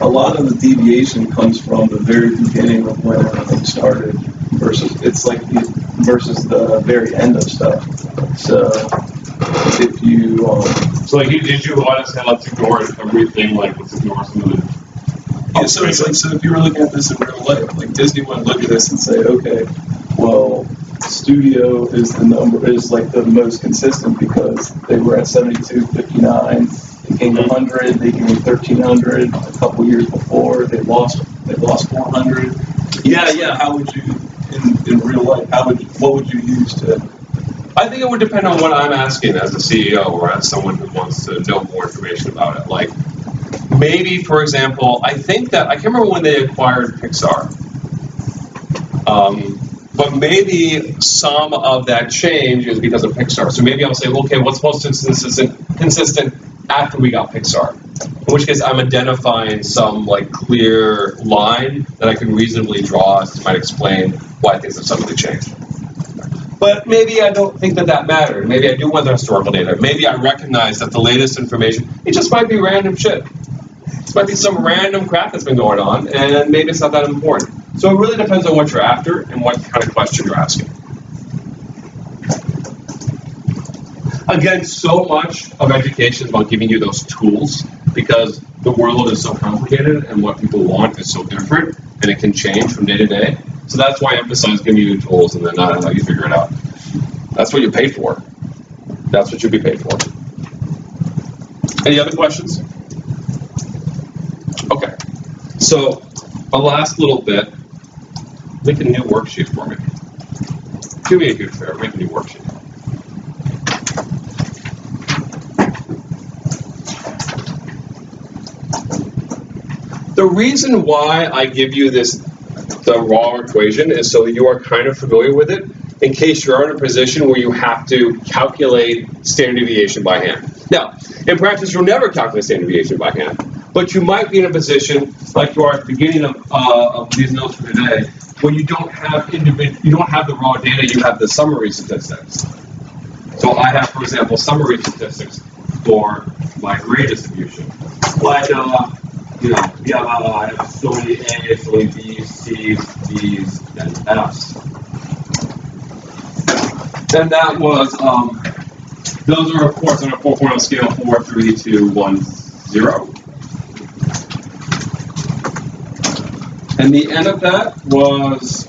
a lot of the deviation comes from the very beginning of when everything started versus versus the very end of stuff. So if you so like did you want to say let's ignore everything, like let's ignore some of the yeah, so it's like, so if you were looking at this in real life, like Disney would look at this and say, okay, well, studio is like the most consistent because they were at 72, 59, they came to 100, they came to 1300 a couple years before, they lost 400. Yeah. How would you in real life? What would you use to? I think it would depend on what I'm asking as a CEO or as someone who wants to know more information about it. Like maybe, for example, I can't remember when they acquired Pixar. But maybe some of that change is because of Pixar. So maybe I'll say, okay, what's most consistent after we got Pixar? In which case I'm identifying some like clear line that I can reasonably draw as to might explain why things have suddenly changed. But maybe I don't think that that mattered. Maybe I do want the historical data. Maybe I recognize that the latest information, it just might be random shit. It might be some random crap that's been going on, and maybe it's not that important. So it really depends on what you're after and what kind of question you're asking. Again, so much of education is about giving you those tools because the world is so complicated and what people want is so different and it can change from day to day. So that's why I emphasize giving you the tools and then let you figure it out. That's what you paid for. That's what you'll be paid for. Any other questions? Okay. So a last little bit. Make a new worksheet for me. Do me a good favor. Make a new worksheet. The reason why I give you the raw equation is so you are kind of familiar with it in case you're in a position where you have to calculate standard deviation by hand. Now, in practice, you'll never calculate standard deviation by hand, but you might be in a position like you are at the beginning of these notes for today, where you don't have the raw data, you have the summary statistics. So I have, for example, summary statistics for my grade distribution. Like, I have so many A's, so many B's, C's, D's, and F's. And that was, those are, of course, on a 4.0 scale, 4, 3, 2, 1, 0. And the end of that was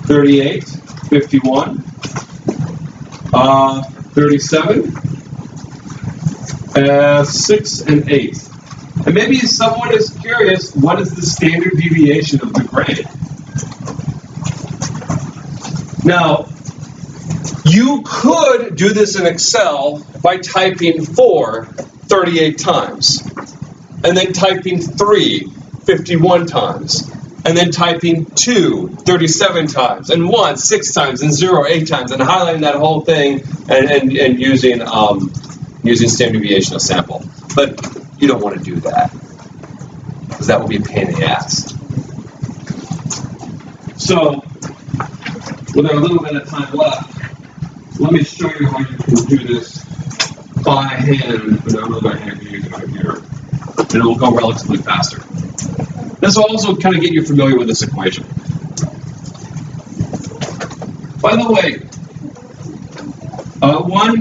38, 51, 37, 6, and 8. And maybe someone is curious, what is the standard deviation of the grade? Now, you could do this in Excel by typing 4 38 times, and then typing 3 51 times, and then typing 2 37 times, and 1 6 times, and 0 8 times, and highlighting that whole thing and using standard deviation of sample. But you don't want to do that, because that will be a pain in the ass. So, with a little bit of time left, let me show you how you can do this by hand, but not by hand using a computer. And it will go relatively faster. This will also kind of get you familiar with this equation. By the way,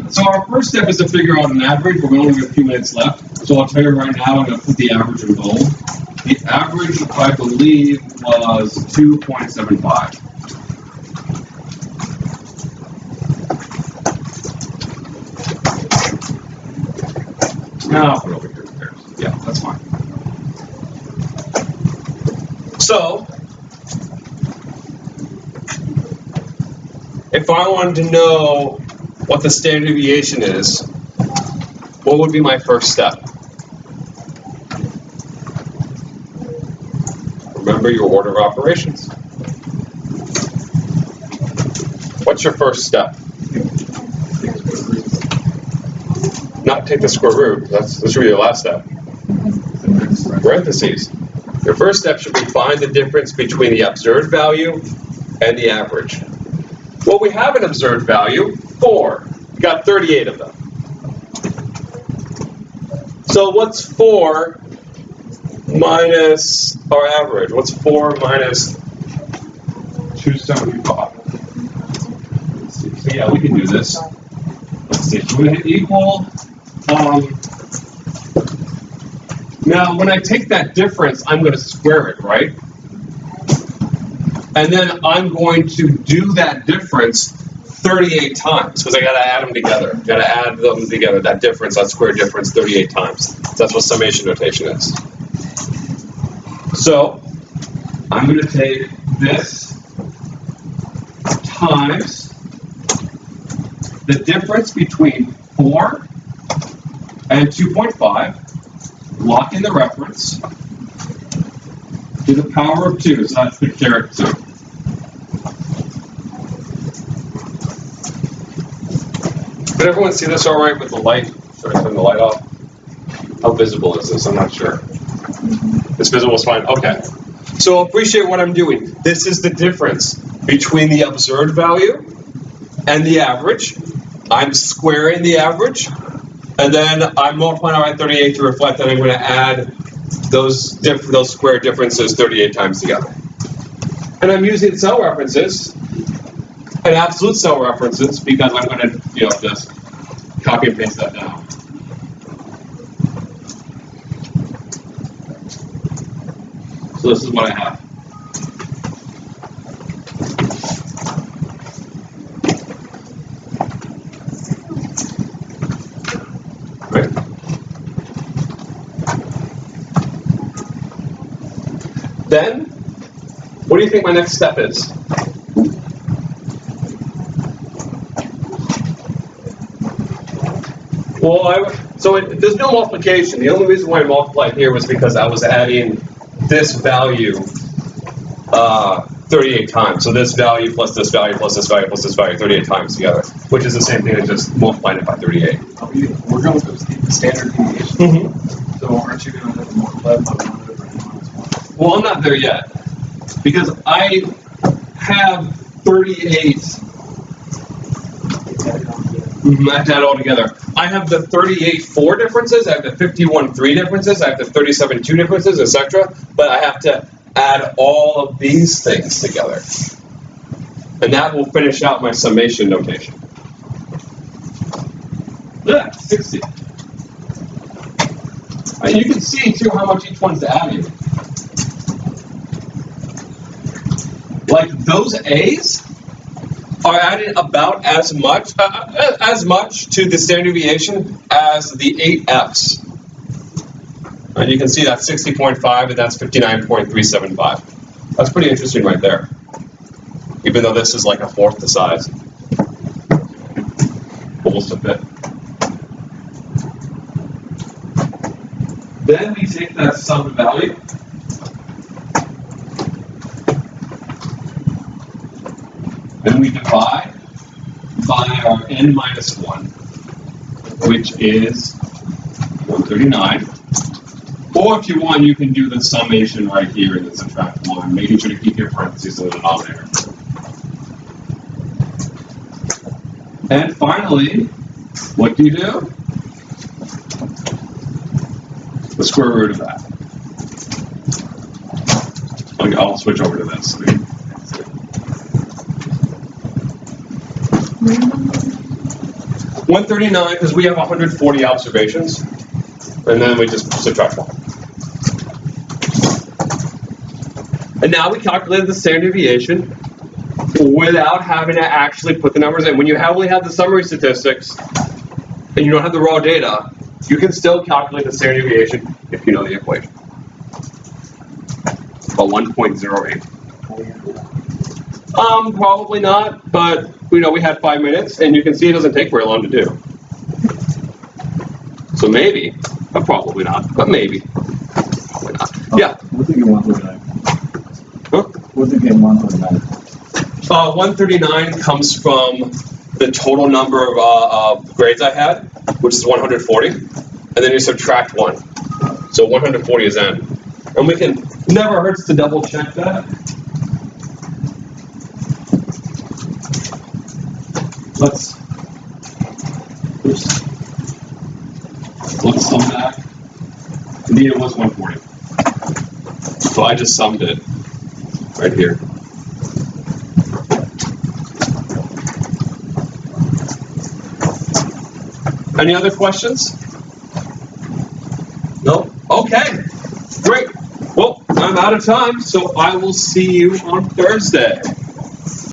so our first step is to figure out an average. We're only have a few minutes left. So I'll tell you right now, I'm going to put the average in bold. The average, I believe, was 2.75. No, I'll put it over here. Yeah, that's fine. So, if I wanted to know what the standard deviation is, what would be my first step? Remember your order of operations. What's your first step? Not take the square root. That should be your last step. Parentheses. Your first step should be find the difference between the observed value and the average. Well, we have an observed value, 4. We got 38 of them. So what's 4 minus our average? What's 4 minus 275? Let's see. So yeah, we can do this. Let's see. So we hit equal. Now, when I take that difference, I'm going to square it, right? And then I'm going to do that difference 38 times, because I got to add them together. Got to add them together, that difference, that square difference, 38 times. That's what summation notation is. So, I'm going to take this times the difference between 4 and 2.5, lock in the reference, to the power of 2, so that's the caret 2. Did everyone see this all right with the light? Should I turn the light off? How visible is this? I'm not sure. This visible is fine. Okay. So appreciate what I'm doing. This is the difference between the observed value and the average. I'm squaring the average, and then I'm multiplying it by 38 to reflect that I'm going to add those square differences 38 times together. And I'm using cell references and absolute cell references because I'm going to, just copy and paste that down. So this is what I have. Right. Then, what do you think my next step is? Well, there's no multiplication. The only reason why I multiplied here was because I was adding this value 38 times. So this value plus this value plus this value plus this value 38 times together, which is the same thing as just multiplying it by 38. We're going with the standard deviation. Mm-hmm. So aren't you going to have to multiply by 1 over n minus 1? Well, I'm not there yet because I have 38. I have to add it all together. I have the 38-4 differences, I have the 51-3 differences, I have the 37-2 differences, etc. But I have to add all of these things together. And that will finish out my summation notation. Yeah, 60. And you can see, too, how much each one's adding. Like, those A's are adding about as much to the standard deviation as the 8 F's. And you can see that's 60.5 and that's 59.375. That's pretty interesting right there. Even though this is like a fourth the size. Almost a bit. Then we take that sum value. Then we divide by our n minus 1, which is 139. Or if you want, you can do the summation right here and then subtract 1, making sure to keep your parentheses in the denominator. And finally, what do? The square root of that. I'll switch over to this. 139, because we have 140 observations, and then we just subtract 1. And now we calculated the standard deviation without having to actually put the numbers in. When you only have the summary statistics, and you don't have the raw data, you can still calculate the standard deviation if you know the equation. About 1.08. Probably not, but we had 5 minutes, and you can see it doesn't take very long to do. So maybe, but probably not, but maybe. Probably not. Yeah? What's it get 139? Huh? What's it get 139? 139 comes from the total number of grades I had, which is 140, and then you subtract 1. So 140 is n. And we can, never hurts to double check that. Let's sum that. Indeed, it was 140. So I just summed it right here. Any other questions? No? Okay, great. Well, I'm out of time, so I will see you on Thursday.